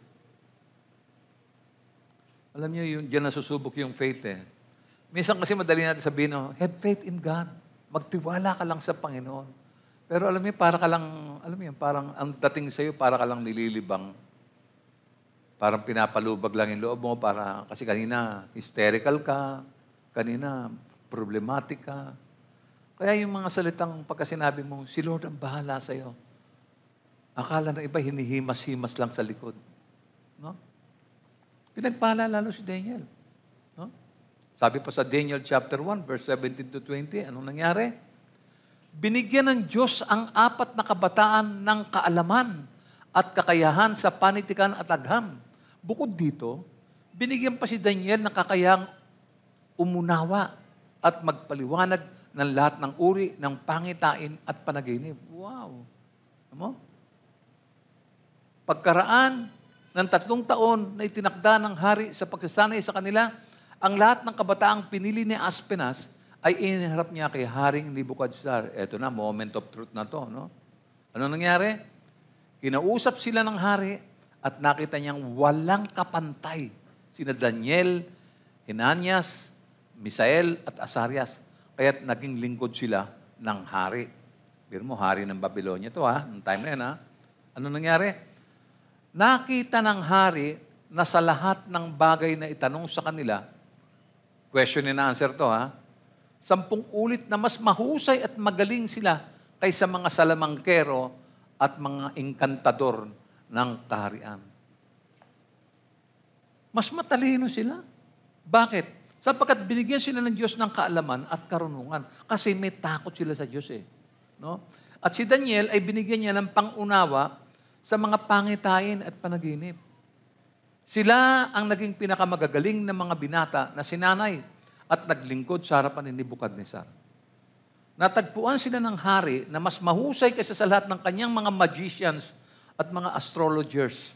Alam niyo, diyan nasusubok yung faith Minsan kasi madali natin sabihin, have faith in God. Magtiwala ka lang sa Panginoon. Pero alam mo, parang ang dating sa'yo, para ka lang nililibang. Parang pinapalubag lang yung loob mo, kasi kanina hysterical ka, kanina problematic ka. Kaya yung mga salitang pagkasinabi mo, si Lord ang bahala sa'yo. Akala ng iba, hinihimas-himas lang sa likod. Pinagpala lalo si Daniel. Sabi pa sa Daniel chapter 1, verse 17 to 20, anong nangyari? Binigyan ng Diyos ang 4 na kabataan ng kaalaman at kakayahan sa panitikan at agham. Bukod dito, binigyan pa si Daniel ng kakayahang umunawa at magpaliwanag ng lahat ng uri ng pangitain at panaginip. Wow! Ano? Pagkaraan ng 3 taon na itinakda ng hari sa pagsasanay sa kanila, ang lahat ng kabataang pinili ni Aspenas ay iniharap niya kay Haring Nebuchadnezzar. Ito na, moment of truth na to. No? Ano nangyari? Kinausap sila ng hari at nakita niyang walang kapantay. Sina Daniel, Hananias, Misael at Azarias. Kaya't naging lingkod sila ng hari. Pero mo, hari ng Babylonia to ha, ng time na yan ha. Ano nangyari? Nakita ng hari na sa lahat ng bagay na itanong sa kanila, question and answer to ha, 10 ulit na mas mahusay at magaling sila kaysa mga salamangkero at mga engkantador ng kaharian. Mas matalino sila. Bakit? Sapagkat binigyan sila ng Diyos ng kaalaman at karunungan. Kasi may takot sila sa Diyos eh. No? At si Daniel ay binigyan niya ng pangunawa sa mga pangitain at panaginip. Sila ang naging pinakamagagaling na mga binata na sinanay at naglingkod sa harapan ni Nebuchadnezzar. Natagpuan sila ng hari na mas mahusay kaysa sa lahat ng kanyang mga magicians at mga astrologers.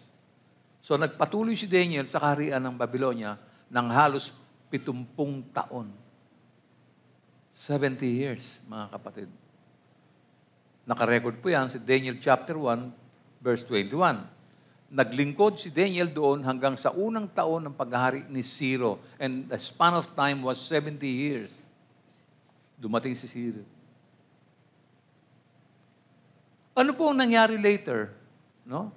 So nagpatuloy si Daniel sa kaharian ng Babylonia ng halos 70 taon. 70 years, mga kapatid. Nakarecord po yan sa Daniel chapter 1, verse 21. Naglingkod si Daniel doon hanggang sa unang taon ng paghahari ni Ciro. And the span of time was 70 years. Dumating si Ciro. Ano po ang nangyari later? No?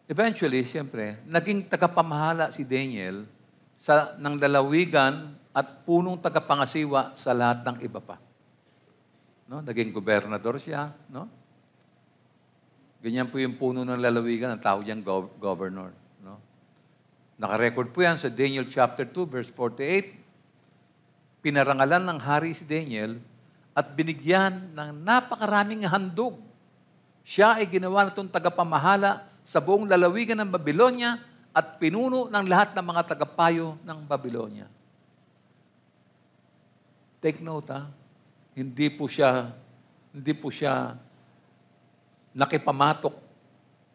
Eventually, siyempre, naging tagapamahala si Daniel ng lalawigan at punong tagapangasiwa sa lahat ng iba pa. No? Naging gobernador siya. No? Ganyan po yung puno ng lalawigan, ang tawag niyang governor. No? Nakarecord po yan sa Daniel chapter 2, verse 48. Pinarangalan ng hari si Daniel at binigyan ng napakaraming handog. Siya ay ginawa na itong tagapamahala sa buong lalawigan ng Babylonia at pinuno ng lahat ng mga tagapayo ng Babylonia. Take note ha, hindi po siya nakipamatok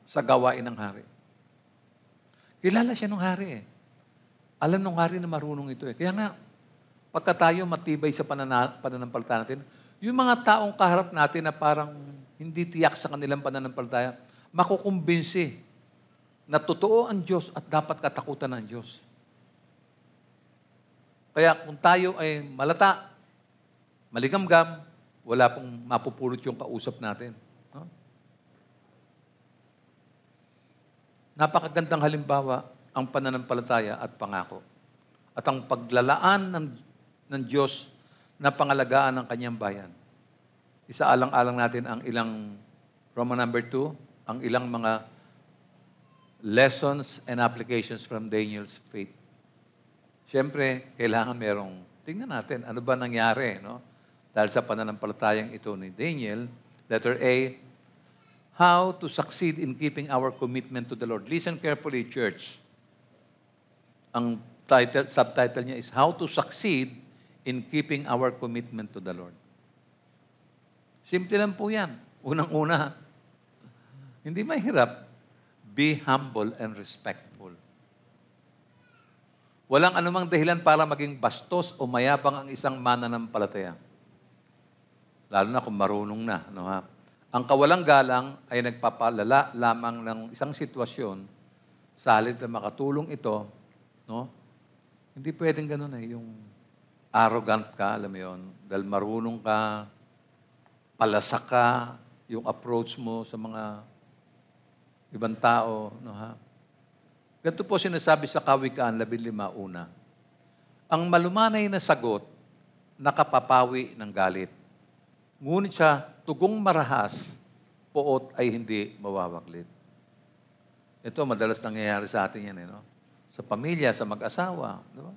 sa gawain ng hari. Kilala siya ng hari eh. Alam ng hari na marunong ito eh. Kaya nga, pagka tayo matibay sa pananampalataya natin, yung mga taong kaharap natin na parang hindi tiyak sa kanilang pananampalataya, makukumbinsi na totoo ang Diyos at dapat katakutan ng Diyos. Kaya kung tayo ay malata, maligamgam, wala pong mapupulot yung kausap natin. No? Napakagandang halimbawa ang pananampalataya at pangako. At ang paglalaan ng Diyos na pangalagaan ng kanyang bayan. Isaalang-alang natin ang ilang, Roman number 2, ang ilang mga lessons and applications from Daniel's faith. Siyempre, kailangan tingnan natin, ano ba nangyari, no? Dahil sa pananampalatayang ito ni Daniel, letter A, how to succeed in keeping our commitment to the Lord. Listen carefully, church. Ang subtitle niya is, How to Succeed in Keeping Our Commitment to the Lord. Simple lang po yan. Unang-una, hindi mahirap. Be humble and respectful. Walang anumang dahilan para maging bastos o mayabang ang isang mananampalataya. Lalo na kung marunong na. No, ha? Ang kawalang galang ay nagpapalala lamang ng isang sitwasyon sa halip na makatulong ito, no? Hindi pwedeng ganun eh, yung arrogant ka, alam mo yun, dahil marunong ka, palasa ka, yung approach mo sa mga ibang tao, no ha? Ganito po sinasabi sa Kawikaan 15:1. Ang malumanay na sagot, nakapapawi ng galit. Ngunit sa tugong marahas, poot ay hindi mawawaglit. Ito, madalas nangyayari sa atin yan, no? Sa pamilya, sa mag-asawa. Di ba?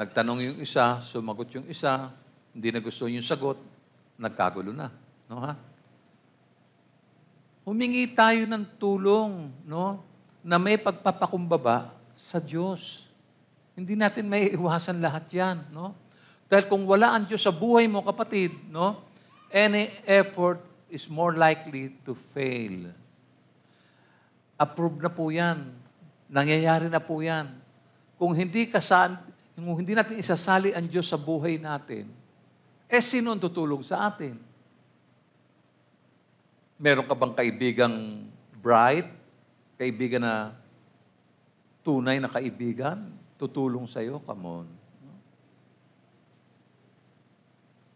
Nagtanong yung isa, sumagot yung isa, hindi na gusto yung sagot, nagkagulo na. No, ha? Humingi tayo ng tulong, no? Na may pagpapakumbaba sa Diyos. Hindi natin may iwasan lahat yan, no? Dahil kung wala ang Diyos sa buhay mo, kapatid, no? Any effort is more likely to fail. Approved na po yan. Nangyayari na po yan. Kung hindi natin isasali ang Diyos sa buhay natin, sino ang tutulong sa atin? Meron ka bang kaibigang bright? Kaibigan na tunay na kaibigan? Tutulong sa'yo? Come on.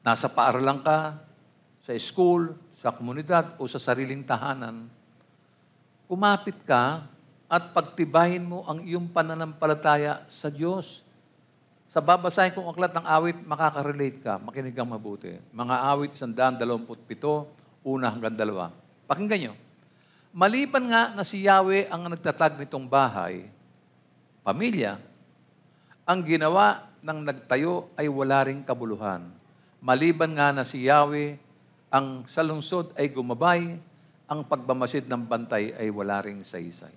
Nasa paaralan ka, sa school, sa komunidad, o sa sariling tahanan, kumapit ka at pagtibayin mo ang iyong pananampalataya sa Diyos. Sa babasahin kong aklat ng awit, makaka-relate ka. Makinig kang mabuti. Mga awit 127, 1-2. Pakinggan nyo. Maliban nga na si Yahweh ang nagtatag nitong bahay, pamilya, ang ginawa ng nagtayo ay wala ring kabuluhan. Maliban nga na si Yahweh ang sa lungsod ay gumabay, ang pagbamasid ng bantay ay wala ring saysay.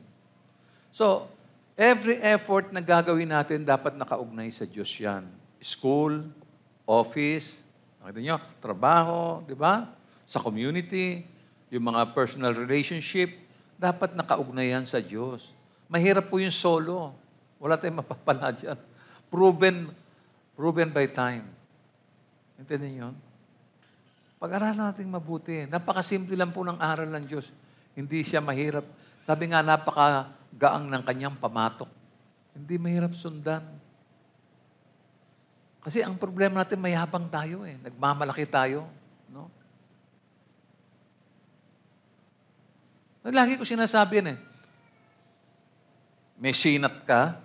So, every effort na gagawin natin dapat nakaugnay sa Diyos yan. School, office, nakita nyo, trabaho, di ba? Sa community, yung mga personal relationship, dapat nakaugnay yan sa Diyos. Mahirap po yung solo. Wala tayong mapapala dyan. Proven by time. Intindihin yun? Pag-aralan natin mabuti. Napakasimple lang po ng aral ng Diyos. Hindi siya mahirap. Sabi nga, napakagaang ng kanyang pamatok. Hindi mahirap sundan. Kasi ang problema natin, mayabang tayo eh. Nagmamalaki tayo. No? Lagi ko sinasabi yan eh. May sinat ka,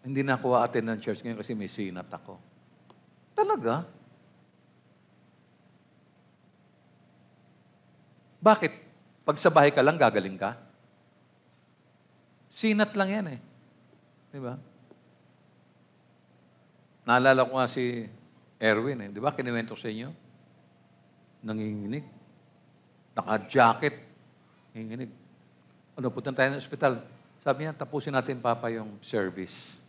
hindi na ako attend ng church ngayon kasi may sinat ako. Talaga? Bakit? Pag sa bahay ka lang, gagaling ka? Sinat lang yan eh. Di ba? Naalala ko nga si Erwin eh. Di ba? Kiniwento sa inyo. Nanginginig. Naka-jacket. Nanginginig. Ano, punta tayo ng ospital. Sabi niya, tapusin natin, Papa, yung service.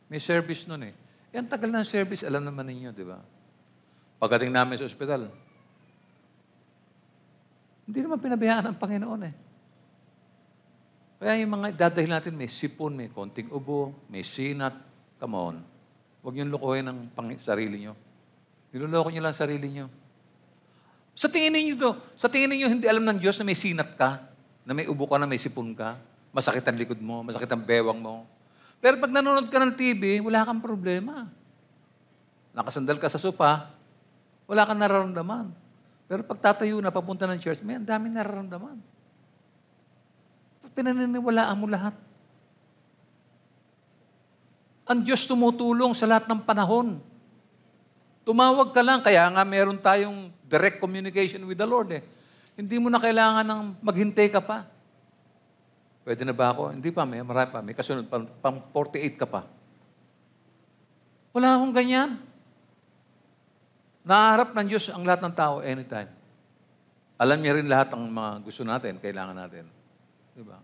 May service nun eh. Ang tagal ng service, alam naman ninyo, di ba? Pagdating namin sa ospital, hindi naman pinabayaan ng Panginoon eh. Kaya yung mga dadahil natin, may sipon, may konting ubo, may sinat. Come on. Huwag niyong lukuhin ang sarili niyo. Niloloko niyo lang sarili niyo. Sa tingin ninyo, hindi alam ng Diyos na may sinat ka, na may ubo ka, na may sipon ka, masakit ang likod mo, masakit ang bewang mo. Pero pag nanonood ka ng TV, wala kang problema. Nakasandal ka sa sopa, wala kang nararamdaman. Pero pag tatayo na, papunta ng church, may ang daming nararamdaman. Pinaniniwalaan mo lahat. Ang Diyos tumutulong sa lahat ng panahon. Tumawag ka lang, kaya nga meron tayong direct communication with the Lord eh. Hindi mo na kailangan ng maghintay ka pa. Pwede na ba ako? Hindi pa, marami pa. May kasunod, pang 48 ka pa. Wala akong ganyan. Naharap ng Diyos ang lahat ng tao anytime. Alam niya rin lahat ng mga gusto natin, kailangan natin. Diba?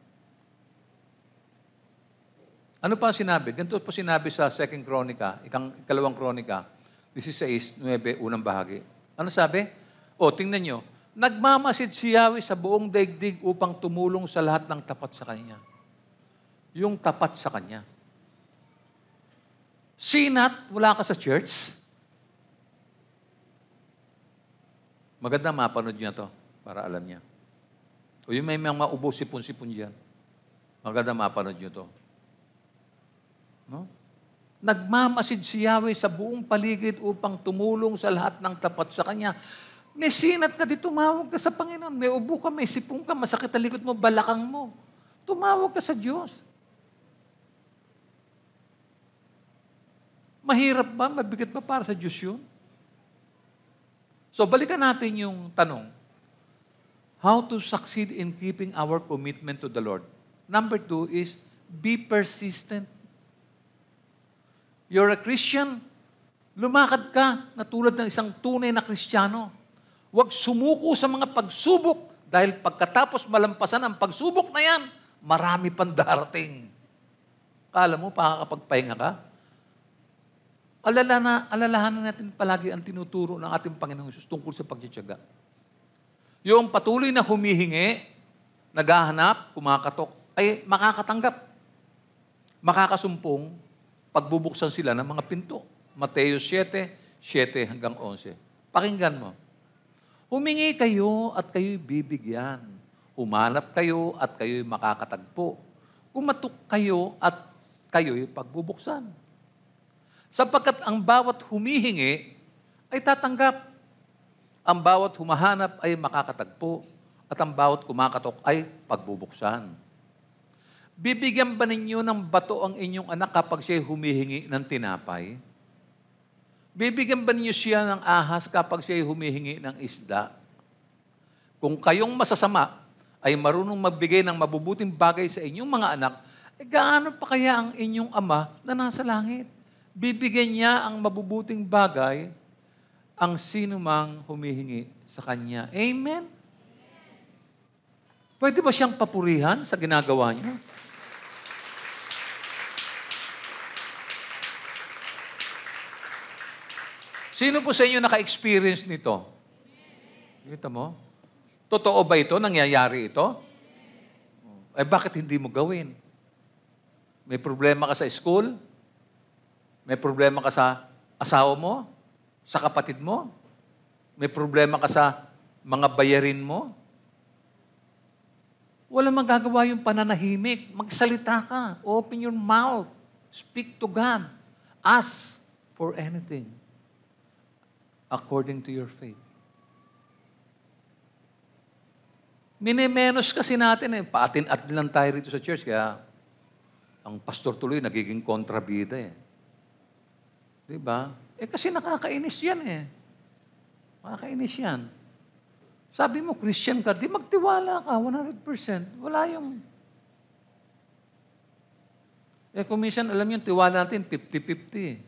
Ano pa sinabi? Ganito po sinabi sa 2 Chronica, ikalawang Chronica, 16:9, unang bahagi. Ano sabi? Tingnan nyo. Nagmamasid si Yahweh sa buong daigdig upang tumulong sa lahat ng tapat sa Kanya. Yung tapat sa Kanya. Sinat, wala ka sa church? Maganda mapanood niya to para alam niya. O yung may mga ubo, sipon-sipon dyan. Maganda mapanood niyo to. No? Nagmamasid si Yahweh sa buong paligid upang tumulong sa lahat ng tapat sa Kanya. May sinat ka di, tumawag ka sa Panginoon. May ubo ka, may sipon ka, masakit ang likod mo, balakang mo. Tumawag ka sa Diyos. Mahirap ba? Mabigat ba para sa Diyos yun? So, balikan natin yung tanong. How to succeed in keeping our commitment to the Lord? Number 2 is, be persistent. You're a Christian, lumakad ka na tulad ng isang tunay na Kristiyano. Huwag sumuko sa mga pagsubok dahil pagkatapos malampasan ang pagsubok na yan, marami pang darating. Kala mo, pakakapagpahinga ka? Alalahanan natin palagi ang tinuturo ng ating Panginoong Hesus tungkol sa pagtitiyaga. Yung patuloy na humihingi, naghahanap, kumakatok, ay makakatanggap. Makakasumpong, pagbubuksan sila ng mga pinto. Mateo 7:7 hanggang 11. Pakinggan mo. Humingi kayo at kayo'y bibigyan. Humanap kayo at kayo'y makakatagpo. Kumatok kayo at kayo'y pagbubuksan. Sapagkat ang bawat humihingi ay tatanggap. Ang bawat humahanap ay makakatagpo. At ang bawat kumakatok ay pagbubuksan. Bibigyan ba ninyo ng bato ang inyong anak kapag siya humihingi ng tinapay? Bibigyan ba ninyo siya ng ahas kapag siya humihingi ng isda? Kung kayong masasama ay marunong magbigay ng mabubuting bagay sa inyong mga anak, gaano pa kaya ang inyong Ama na nasa langit? Bibigyan niya ang mabubuting bagay ang sino mang humihingi sa Kanya. Amen? Pwede ba siyang papurihan sa ginagawa niya? Sino po sa inyo naka-experience nito? Kita mo? Totoo ba ito? Nangyayari ito? Eh bakit hindi mo gawin? May problema ka sa school? May problema ka sa asawa mo? Sa kapatid mo? May problema ka sa mga bayarin mo? Wala magagawa yung pananahimik. Magsalita ka. Open your mouth. Speak to God. Ask for anything according to your faith. Minimenos kasi natin eh. Paatin-atin lang tayo rito sa church. Kaya ang pastor tuloy nagiging kontrabida eh. Diba? Eh kasi nakakainis yan eh. Nakakainis yan. Sabi mo, Christian ka, di magtiwala ka, 100%. Wala yung... Eh kung minsan, alam yung tiwala natin, 50-50.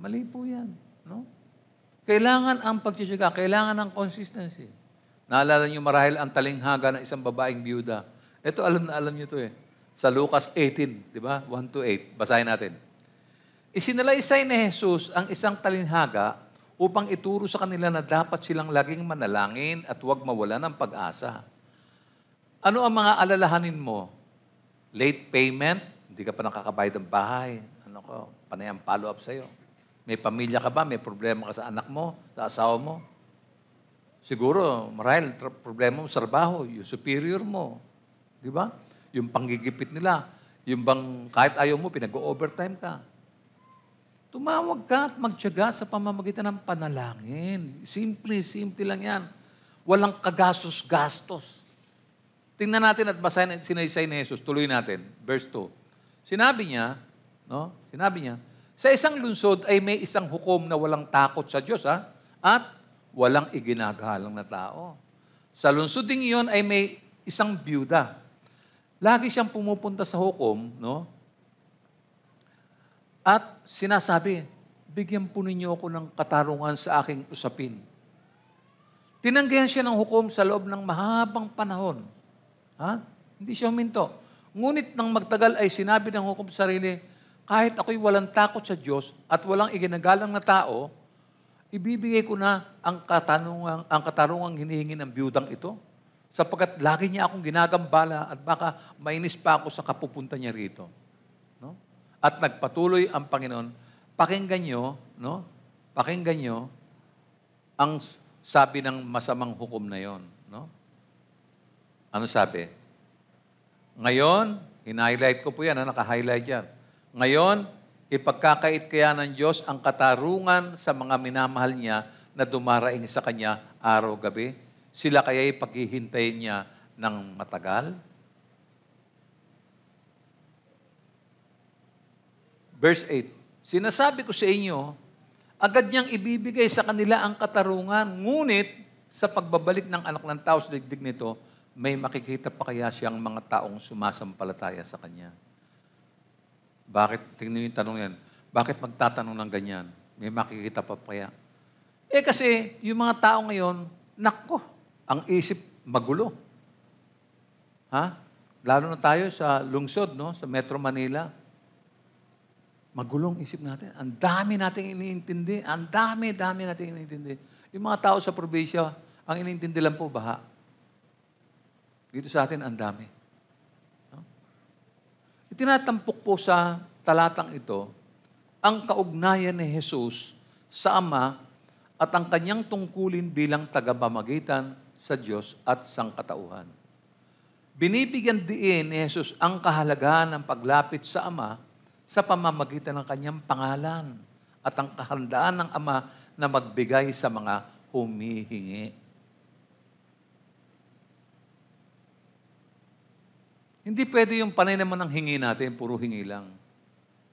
Mali po yan. No? Kailangan ang pagtitiyaga, kailangan ang consistency. Naalala niyo marahil ang talinghaga ng isang babaeng biyuda. Ito, alam na alam niyo to eh. Sa Lucas 18, di ba? 1-8. Basahin natin. Isinalaysay ni Jesus ang isang talinghaga upang ituro sa kanila na dapat silang laging manalangin at huwag mawala ng pag-asa. Ano ang mga alalahanin mo? Late payment? Hindi ka pa nakakabayad ng bahay. Ano ko? Panay ang follow-up sa'yo. May pamilya ka ba? May problema ka sa anak mo? Sa asawa mo? Siguro, marahil problema mo sa trabaho, yung superior mo. Di ba? Yung panggigipit nila. Yung bang kahit ayaw mo, pinag-overtime ka. Tumawag ka at magtiyaga sa pamamagitan ng panalangin. Simple lang yan. Walang kagastos-gastos. Tingnan natin at basahin at sinaysay ni Jesus. Tuloy natin. Verse 2. Sinabi niya, sa isang lungsod ay may isang hukom na walang takot sa Diyos, at walang iginagalang na tao. Sa lungsod ding iyon ay may isang byuda. Lagi siyang pumupunta sa hukom, no? At sinasabi, bigyan po ninyo ako ng katarungan sa aking usapin. Tinanggihan siya ng hukom sa loob ng mahabang panahon. Hindi siya huminto. Ngunit nang magtagal ay sinabi ng hukom sa sarili, kahit ako'y walang takot sa Diyos at walang iginagalang na tao, ibibigay ko na ang katarungang hinihingi ng biyudang ito, sapagkat lagi niya akong ginagambala at baka mainis pa ako sa kapupunta niya rito. No? At nagpatuloy ang Panginoon, pakinggan nyo ang sabi ng masamang hukom na yon. No? Ano sabi? Ngayon, hinighlight ko po yan, naka-highlight yan. Ngayon, ipagkakait kaya ng Diyos ang katarungan sa mga minamahal niya na dumaraing sa Kanya araw-gabi? Sila kaya'y paghihintayin niya ng matagal? Verse 8, sinasabi ko sa inyo, agad niyang ibibigay sa kanila ang katarungan, ngunit sa pagbabalik ng anak ng tao sa digdig nito, may makikita pa kaya siyang mga taong sumasampalataya sa Kanya? Bakit? Tingnan niyo yung tanong yan. Bakit magtatanong ng ganyan? May makikita pa kaya? Eh kasi, yung mga tao ngayon, nako, ang isip magulo. Ha? Lalo na tayo sa lungsod, no? Sa Metro Manila. Magulong isip natin. Ang dami nating iniintindi. Ang dami nating iniintindi. Yung mga tao sa probinsya, ang iniintindi lang po, baha. Dito sa atin, ang dami. No? Itinatampok po sa talatang ito, ang kaugnayan ni Jesus sa Ama at ang kanyang tungkulin bilang tagapamagitan sa Diyos at sangkatauhan. Binibigyan diin ni Jesus ang kahalagahan ng paglapit sa Ama sa pamamagitan ng kanyang pangalan at ang kahandaan ng Ama na magbigay sa mga humihingi. Hindi pwede yung panay naman ng hingi natin, puro hingi lang.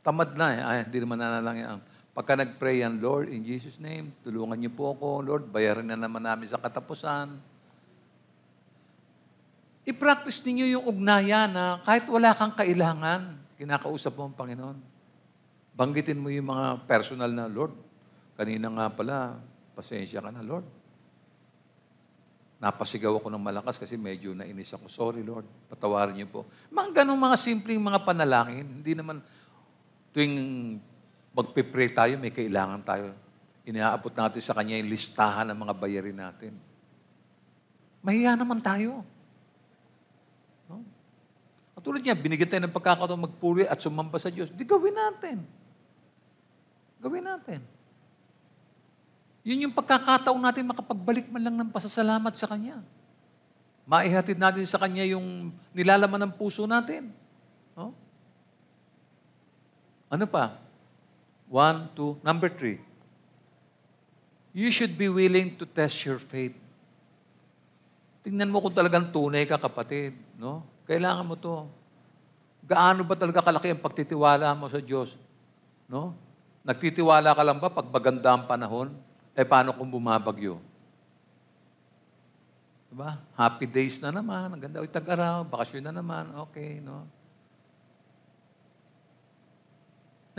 Tamad na eh. Ay, hindi naman nanalangin. Pagka nag-pray yan, Lord, in Jesus' name, tulungan niyo po ako. Lord, bayarin na naman namin sa katapusan. I-practice ninyo yung ugnayan na kahit wala kang kailangan, kinakausap mo ang Panginoon. Banggitin mo yung mga personal na, Lord, kanina nga pala, pasensya ka na, Lord. Napasigaw ako ng malakas kasi medyo nainis ako. Sorry, Lord. Patawarin niyo po. Mga ganong mga simpleng mga panalangin. Hindi naman tuwing magpipray tayo, may kailangan tayo. Inaabot natin sa Kanya yung listahan ng mga bayarin natin. Mahiya naman tayo. No? At tulad niya, binigyan tayo ng pagkakataon magpuri at sumamba sa Diyos. Di gawin natin. Gawin natin. Yun yung pagkakataon natin makapagbalik man lang ng pasasalamat sa Kanya. Maihatid natin sa Kanya yung nilalaman ng puso natin. No? Ano pa? 1, 2, number 3. You should be willing to test your faith. Tingnan mo kung talagang tunay ka, kapatid. No? Kailangan mo to. Gaano ba talaga kalaki ang pagtitiwala mo sa Diyos? No? Nagtitiwala ka lang ba pag maganda ang panahon? Eh, paano kung bumabagyo? Diba? Happy days na naman. Ang ganda. Tag-araw. Bakasyon na naman. Okay, no?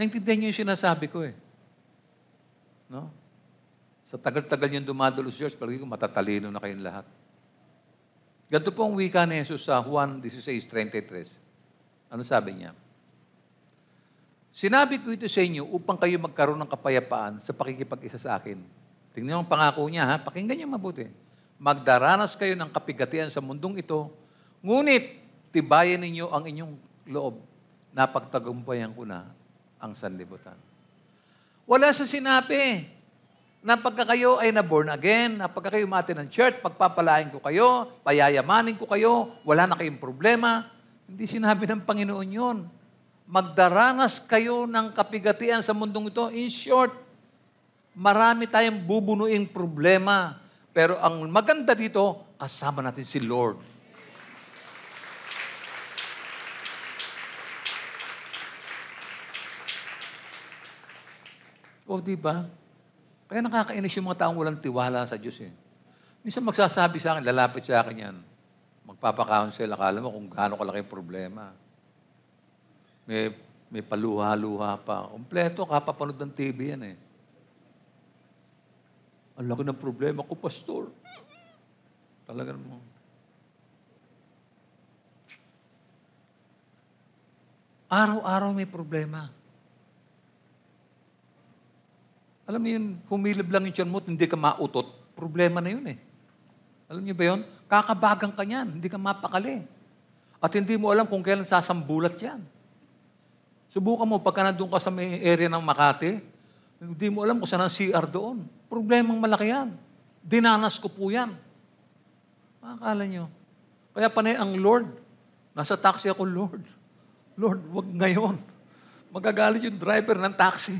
Naintindihan niyo yung sinasabi ko eh. No? Sa tagal-tagal niyong dumadalo sa Diyos, palagi ko matatalino na kayong lahat. Ganito po ang wika ni Jesus sa Juan 16:33. Ano sabi niya? Sinabi ko ito sa inyo upang kayo magkaroon ng kapayapaan sa pakikipag-isa sa akin. Tingnan mo ang pangako niya, ha? Pakinggan niyo mabuti. Magdaranas kayo ng kapigatian sa mundong ito, ngunit tibayan ninyo ang inyong loob na pagtagumpayan ko na ang sanlibutan. Wala sa sinabi na pagka kayo ay na-born again, na pagka kayo umati ng church, pagpapalain ko kayo, payayamanin ko kayo, wala na kayong problema. Hindi sinabi ng Panginoon yun. Magdaranas kayo ng kapigatian sa mundong ito. In short, marami tayong bubunuing problema. Pero ang maganda dito, kasama natin si Lord. O, di ba? Kaya nakakainis yung mga taong walang tiwala sa Diyos eh. Minsan magsasabi sa akin, lalapit sa akin yan. Magpapakounsel, akala mo kung gaano kalaki yung problema. May paluha-luha pa. Kompleto, kapapanood ng TV yan eh. Ang laki ng problema ko, pastor. Talaga mo. Araw-araw may problema. Alam mo yun, humilib lang yung tiyan mo at hindi ka mautot. Problema na yun eh. Alam niyo ba yun? Kakabagang ka niyan, hindi ka mapakali. At hindi mo alam kung kailan sasambulat yan. Subukan mo, pagka nandun ka sa may area ng Makati, hindi mo alam kung saan ang CR doon. Problemang malaki yan. Dinanas ko po yan. Akala nyo. Kaya panay ang Lord. Nasa taxi ako, Lord. Lord, wag ngayon. Magagalit yung driver ng taxi.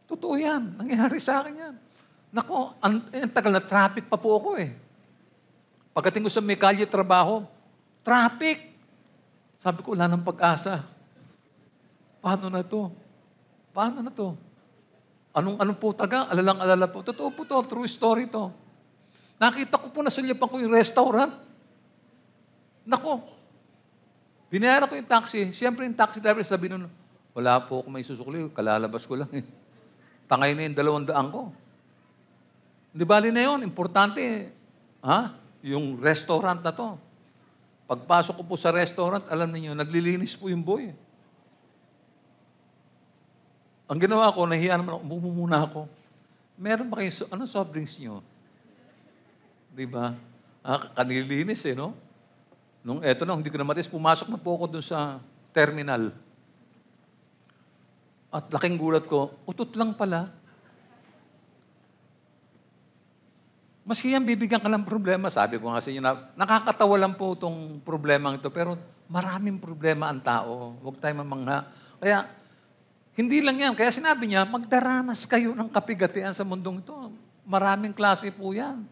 Totoo yan. Nangyari sa akin yan. Nako, ang tagal na traffic pa po ako eh. Pagdating ko sa may kalye trabaho, traffic. Sabi ko, wala nang pag-asa. Paano na to? Paano na to? Anong po taga? Alalang-alala po. Totoo po to. True story to. Nakita ko po, nasulyapan ko yung restaurant. Nako. Binayaran ko yung taxi. Siyempre yung taxi driver sabi nun, wala po ako may susukli, kalalabas ko lang. Tangay na yung 200 ko. Di bali na yun, importante. Yung restaurant na to. Pagpasok ko po sa restaurant, alam niyo, naglilinis po yung boy. Ang ginawa ko, nahiya naman ako, umupo muna ako. Meron ba kayo, ano soft drinks niyo? Di ba? Kanilinis no? Hindi ko na matis, pumasok na po ako dun sa terminal. At laking gulat ko, utot lang pala. Maski yan, bibigyan ka ng problema. Sabi ko nga sa inyo na, nakakatawa lang po itong problemang ito, pero maraming problema ang tao. Huwag tayo mamangha. Kaya, hindi lang yan. Kaya sinabi niya, magdaranas kayo ng kapigatian sa mundong ito. Maraming klase po yan.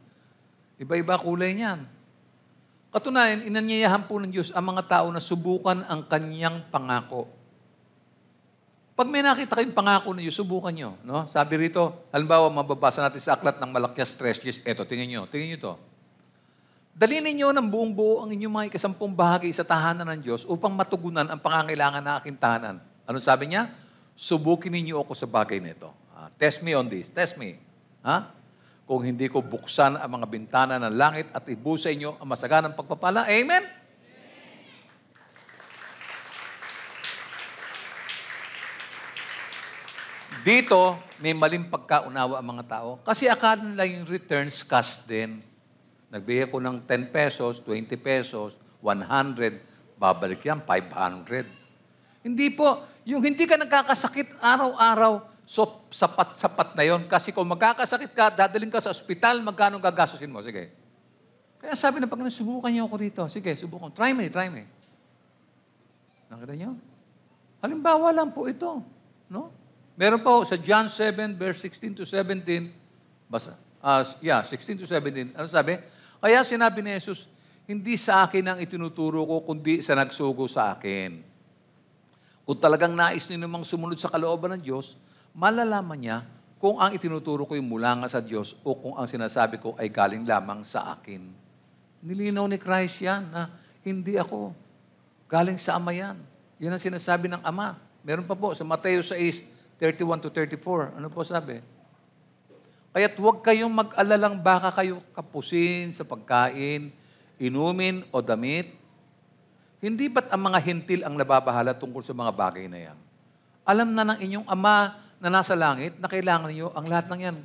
Iba-iba kulay niyan. Katunayan, inanyayahan po ng Diyos ang mga tao na subukan ang kanyang pangako. Pag may nakita kayong pangako ng Diyos, subukan nyo. No? Sabi rito, halimbawa, mababasa natin sa aklat ng Malakias 3. Eto, tingin nyo to. Dalhin ninyo ng buong buo ang inyong mga ikasampung bahagi sa tahanan ng Diyos upang matugunan ang pangangailangan ng aking tahanan. Ano sabi niya? Subukin ninyo ako sa bagay na ito. Test me on this. Test me. Kung hindi ko buksan ang mga bintana ng langit at ibuhos sa inyo ang masaganang pagpapala. Amen? Dito, may maling pagkaunawa ang mga tao. Kasi akala nila yung returns cash din. Nagbigay ko ng 10 pesos, 20 pesos, 100, babalik yan, 500. Hindi po. Yung hindi ka nagkakasakit araw-araw, so sapat-sapat na yon. Kasi kung magkakasakit ka, dadaling ka sa ospital, magkano gagastusin mo? Sige. Kaya sabi ng Panginoon, subukan niyo ako rito. Sige, subukan. Try me. Nakita niyo? Halimbawa lang po ito. No? Meron po sa John 7, verse 16 to 17, 16 to 17, ano sabi? Kaya sinabi ni Jesus, hindi sa akin ang itinuturo ko, kundi sa nagsugo sa akin. Kung talagang nais ninyo mang sumunod sa kalooban ng Diyos, malalaman niya kung ang itinuturo ko ay mula nga sa Diyos o kung ang sinasabi ko ay galing lamang sa akin. Nilinaw ni Christ yan na hindi ako. Galing sa Ama yan. Yan ang sinasabi ng Ama. Meron pa po sa Mateo 6, 31 to 34. Ano po sabi? Kaya't huwag kayong mag-alalang baka kayo kapusin sa pagkain, inumin o damit. Hindi ba't ang mga hintil ang nababahala tungkol sa mga bagay na yan? Alam na ng inyong Ama na nasa langit na kailangan niyo ang lahat ng yan.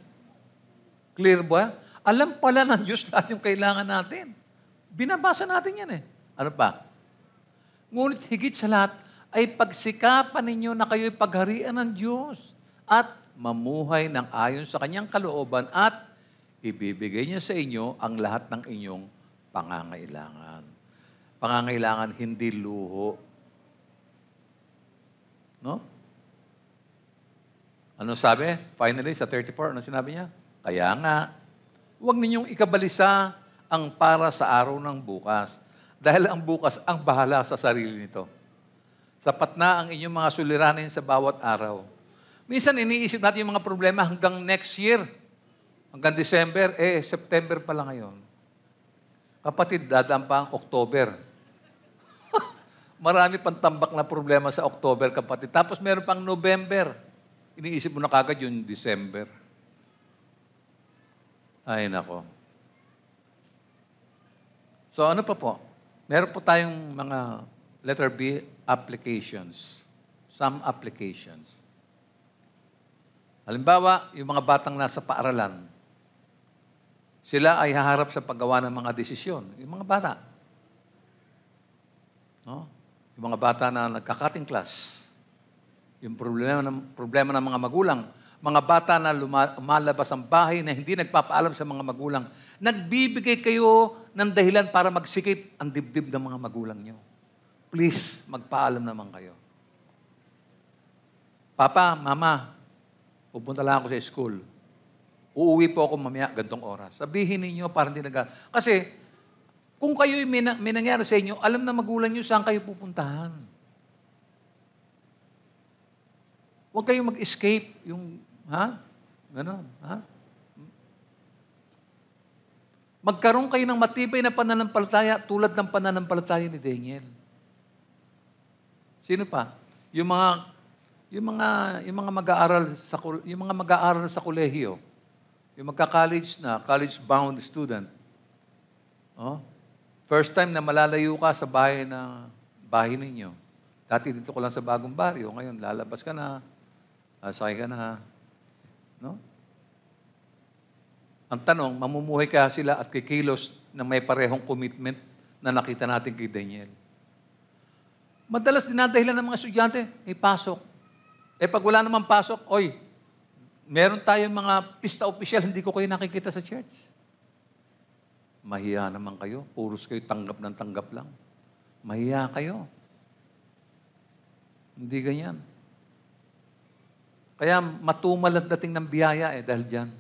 Clear ba? Alam pala ng Diyos lahat yung kailangan natin. Binabasa natin yan Ano pa? Ngunit higit sa lahat, ay pagsikapan ninyo na kayo'y pagharian ng Diyos at mamuhay ng ayon sa kanyang kalooban at ibibigay niya sa inyo ang lahat ng inyong pangangailangan. Pangangailangan, hindi luho. No? Ano sabi? Finally, sa 34, ano sinabi niya? Kaya nga, huwag ninyong ikabalisa ang para sa araw ng bukas. Dahil ang bukas ang bahala sa sarili nito. Sapat na ang inyong mga suliranin sa bawat araw. Minsan iniisip natin yung mga problema hanggang next year. Hanggang December, September pa lang ngayon. Kapatid, dadaan pa ang October. Marami pang tambak na problema sa October, kapatid. Tapos meron pang November. Iniisip mo na kagad yung December. Ay, nako. So ano pa po? Meron po tayong mga letter B, applications. Some applications. Halimbawa, yung mga batang nasa paaralan, sila ay haharap sa paggawa ng mga desisyon. Yung mga bata. No? Yung mga bata na nagka-cutting class. Yung problema ng mga magulang. Mga bata na lumalabas ang bahay na hindi nagpapaalam sa mga magulang. Nagbibigay kayo ng dahilan para magsikip ang dibdib ng mga magulang nyo. Please, magpaalam naman kayo. Papa, Mama, pupunta lang ako sa school. Uuwi po ako mamaya, gantong oras. Sabihin ninyo para hindi Kasi, kung kayo may nangyari sa inyo, alam na magulang nyo saan kayo pupuntahan. Huwag kayong mag-escape. Ganon, Magkaroon kayo ng matibay na pananampalataya tulad ng pananampalataya ni Daniel. Sino pa? Yung mga mag-aaral sa kolehiyo, yung magka-college na, college-bound student. Oh, first time na malalayo ka sa bahay ninyo. Dati dito ko lang sa bagong baryo, ngayon lalabas ka na, sakay ka na, no? Ang tanong, mamumuhay kaya sila at kikilos na may parehong commitment na nakita natin kay Daniel? Madalas dinadahilan ng mga estudyante, may pasok. Pag wala namang pasok, meron tayong mga pista opisyal, hindi ko kayo nakikita sa church. Mahiya naman kayo. Puros kayo tanggap ng tanggap lang. Mahiya kayo. Hindi ganyan. Kaya matumal ang dating ng biyaya dahil dyan.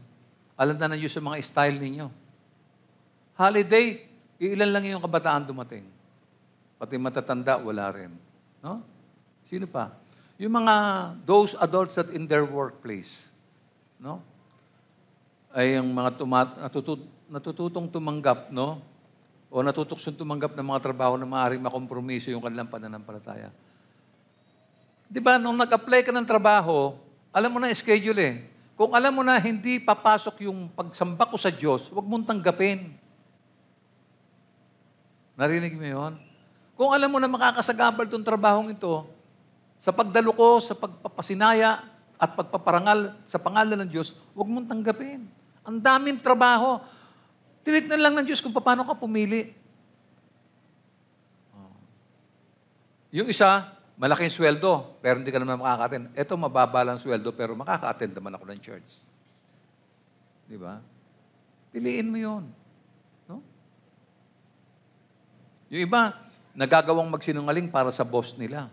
Alam na Diyos sa mga style ninyo. Holiday, ilan lang yung kabataan dumating. Pati matatanda, wala rin. No? Sino pa? Yung those adults that in their workplace, no? Ay ang mga natututong tumanggap, no? O natutuksong tumanggap ng mga trabaho na maaaring makompromiso yung kanilang pananampalataya. Di ba, nung nag-apply ka ng trabaho, alam mo na schedule eh. Kung alam mo na hindi papasok yung pagsamba ko sa Diyos, huwag mong tanggapin. Narinig mo yun? Kung alam mo na makakasagabal itong trabahong ito, sa pagdalo ko, sa pagpapasinaya at pagpaparangal sa pangalan ng Diyos, huwag mong tanggapin. Ang daming trabaho. Tinignan lang ng Diyos kung paano ka pumili. Yung isa, malaking sweldo, pero hindi ka naman makaka-attend. Ito, mababa lang sweldo, pero makaka-attend naman ako ng church. Di ba? Piliin mo yun. No? Yung iba, nagagawang magsinungaling para sa boss nila.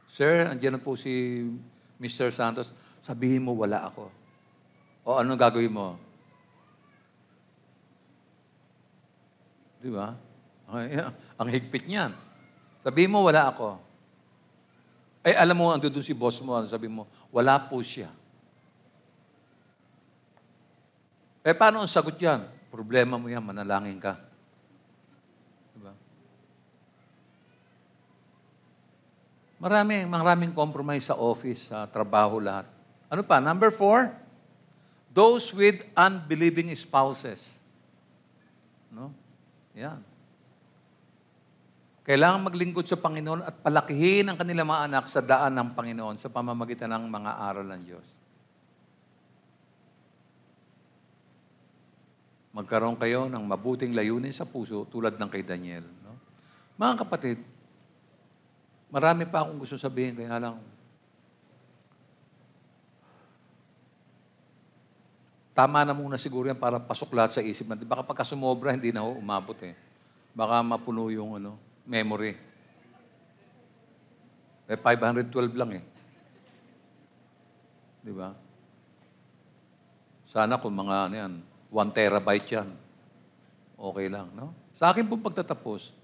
Sir, andyan na po si Mr. Santos. Sabihin mo, wala ako. O ano gagawin mo? Di ba? Ang higpit niyan. Sabihin mo, wala ako. Alam mo, ando doon si boss mo, sabihin mo, wala po siya. Paano ang sagot yan? Problema mo yan, manalangin ka. Diba? Maraming compromise sa office, sa trabaho, lahat. Ano pa? Number 4, those with unbelieving spouses. No? Yan. Kailangan maglingkod sa Panginoon at palakihin ang kanilang mga anak sa daan ng Panginoon sa pamamagitan ng mga aral ng Diyos. Magkaroon kayo ng mabuting layunin sa puso tulad ng kay Daniel. No? Mga kapatid, marami pa akong gusto sabihin, kaya lang, tama na muna siguro yan para pasok lahat sa isip natin. Baka pagka sumobra, hindi na umabot eh. Baka mapuno yung memory. 512 lang eh. Di ba? Sana kung mga 1 terabyte yan. Okay lang, no? Sa akin pong pagtatapos,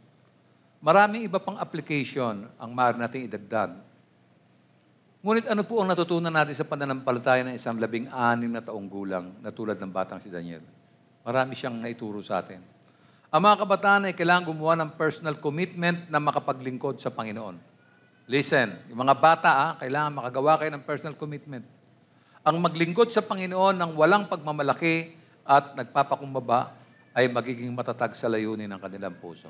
maraming iba pang application ang maaari nating idagdag. Ngunit ano po ang natutunan natin sa pananampalataya ng isang 16 na taong gulang na tulad ng batang si Daniel? Marami siyang naituro sa atin. Ang mga kabataan ay kailangan gumawa ng personal commitment na makapaglingkod sa Panginoon. Listen, yung mga bata, kailangan makagawa kayo ng personal commitment. Ang maglingkod sa Panginoon ng walang pagmamalaki at nagpapakumbaba ay magiging matatag sa layunin ng kanilang puso.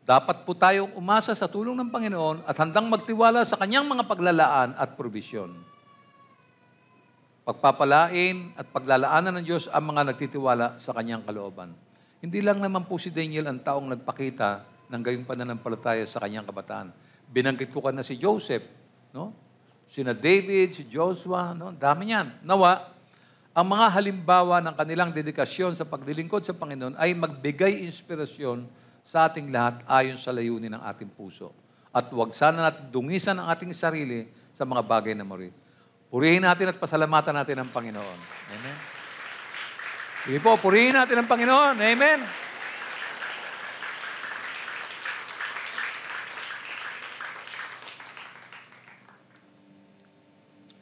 Dapat po tayong umasa sa tulong ng Panginoon at handang magtiwala sa kanyang mga paglalaan at probisyon. Pagpapalain at paglalaanan ng Diyos ang mga nagtitiwala sa kanyang kalooban. Hindi lang naman po si Daniel ang taong nagpakita ng gayong pananampalataya sa kanyang kabataan. Binanggit ko na si Joseph, no? Sina David, si Joshua, no? Dami niyan. Nawa, ang mga halimbawa ng kanilang dedikasyon sa paglilingkod sa Panginoon ay magbigay inspirasyon sa ating lahat ayon sa layunin ng ating puso. At huwag sana natin dungisan ang ating sarili sa mga bagay na mali. Purihin natin at pasalamatan natin ang Panginoon. Amen? Sige po, purihin natin ang Panginoon. Amen?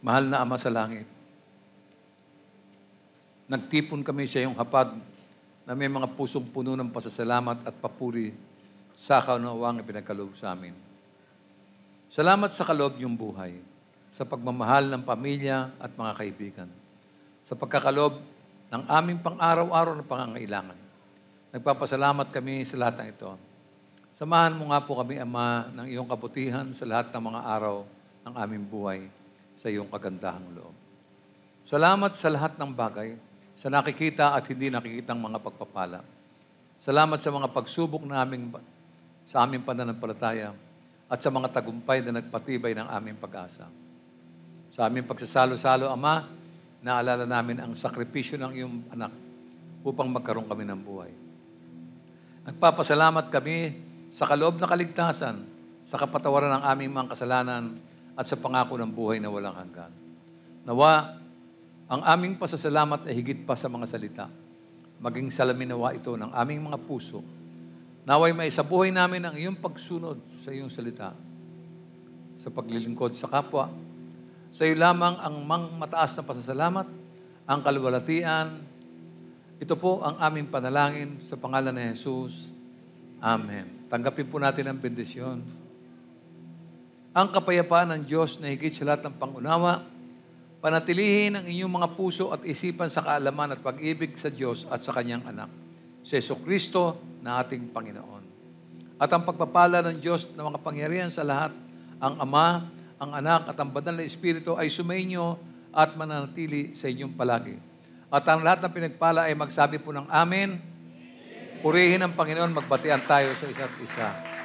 Mahal na Ama sa langit, nagtipon kami sa iyong hapag na may mga pusong puno ng pasasalamat at papuri sa kaunawang ipinagkaloob sa amin. Salamat sa kaloob niyong buhay, sa pagmamahal ng pamilya at mga kaibigan, sa pagkakaloob ng aming pang-araw-araw na pangangailangan. Nagpapasalamat kami sa lahat ng ito. Samahan mo nga po kami, Ama, ng iyong kabutihan sa lahat ng mga araw ng aming buhay sa iyong kagandahang loob. Salamat sa lahat ng bagay, sa nakikita at hindi nakikitang mga pagpapala. Salamat sa mga pagsubok namin sa aming pananampalataya at sa mga tagumpay na nagpatibay ng aming pag-asa. Sa aming pagsasalo-salo, Ama, naalala namin ang sakripisyo ng iyong anak upang magkaroon kami ng buhay. Nagpapasalamat kami sa kaloob na kaligtasan, sa kapatawaran ng aming mga kasalanan at sa pangako ng buhay na walang hanggan. Nawa, ang aming pasasalamat ay higit pa sa mga salita. Maging salamin nawa ito ng aming mga puso. Naway maisabuhay namin ang iyong pagsunod sa iyong salita, sa paglilingkod sa kapwa. Sa iyo lamang ang mataas na pasasalamat, ang kaluwalhatian. Ito po ang aming panalangin sa pangalan ni Jesus. Amen. Tanggapin po natin ang bendisyon. Ang kapayapaan ng Diyos na higit sa lahat ng pangunawa, panatilihin ang inyong mga puso at isipan sa kaalaman at pag-ibig sa Diyos at sa Kanyang anak, si Jesucristo na ating Panginoon. At ang pagpapala ng Diyos na mga pangyarihan sa lahat, ang Ama, ang Anak at ang Banal na Espiritu ay sumainyo at mananatili sa inyong palagi. At ang lahat ng pinagpala ay magsabi po ng Amen. Purihin ang Panginoon, magbatian tayo sa isa't isa.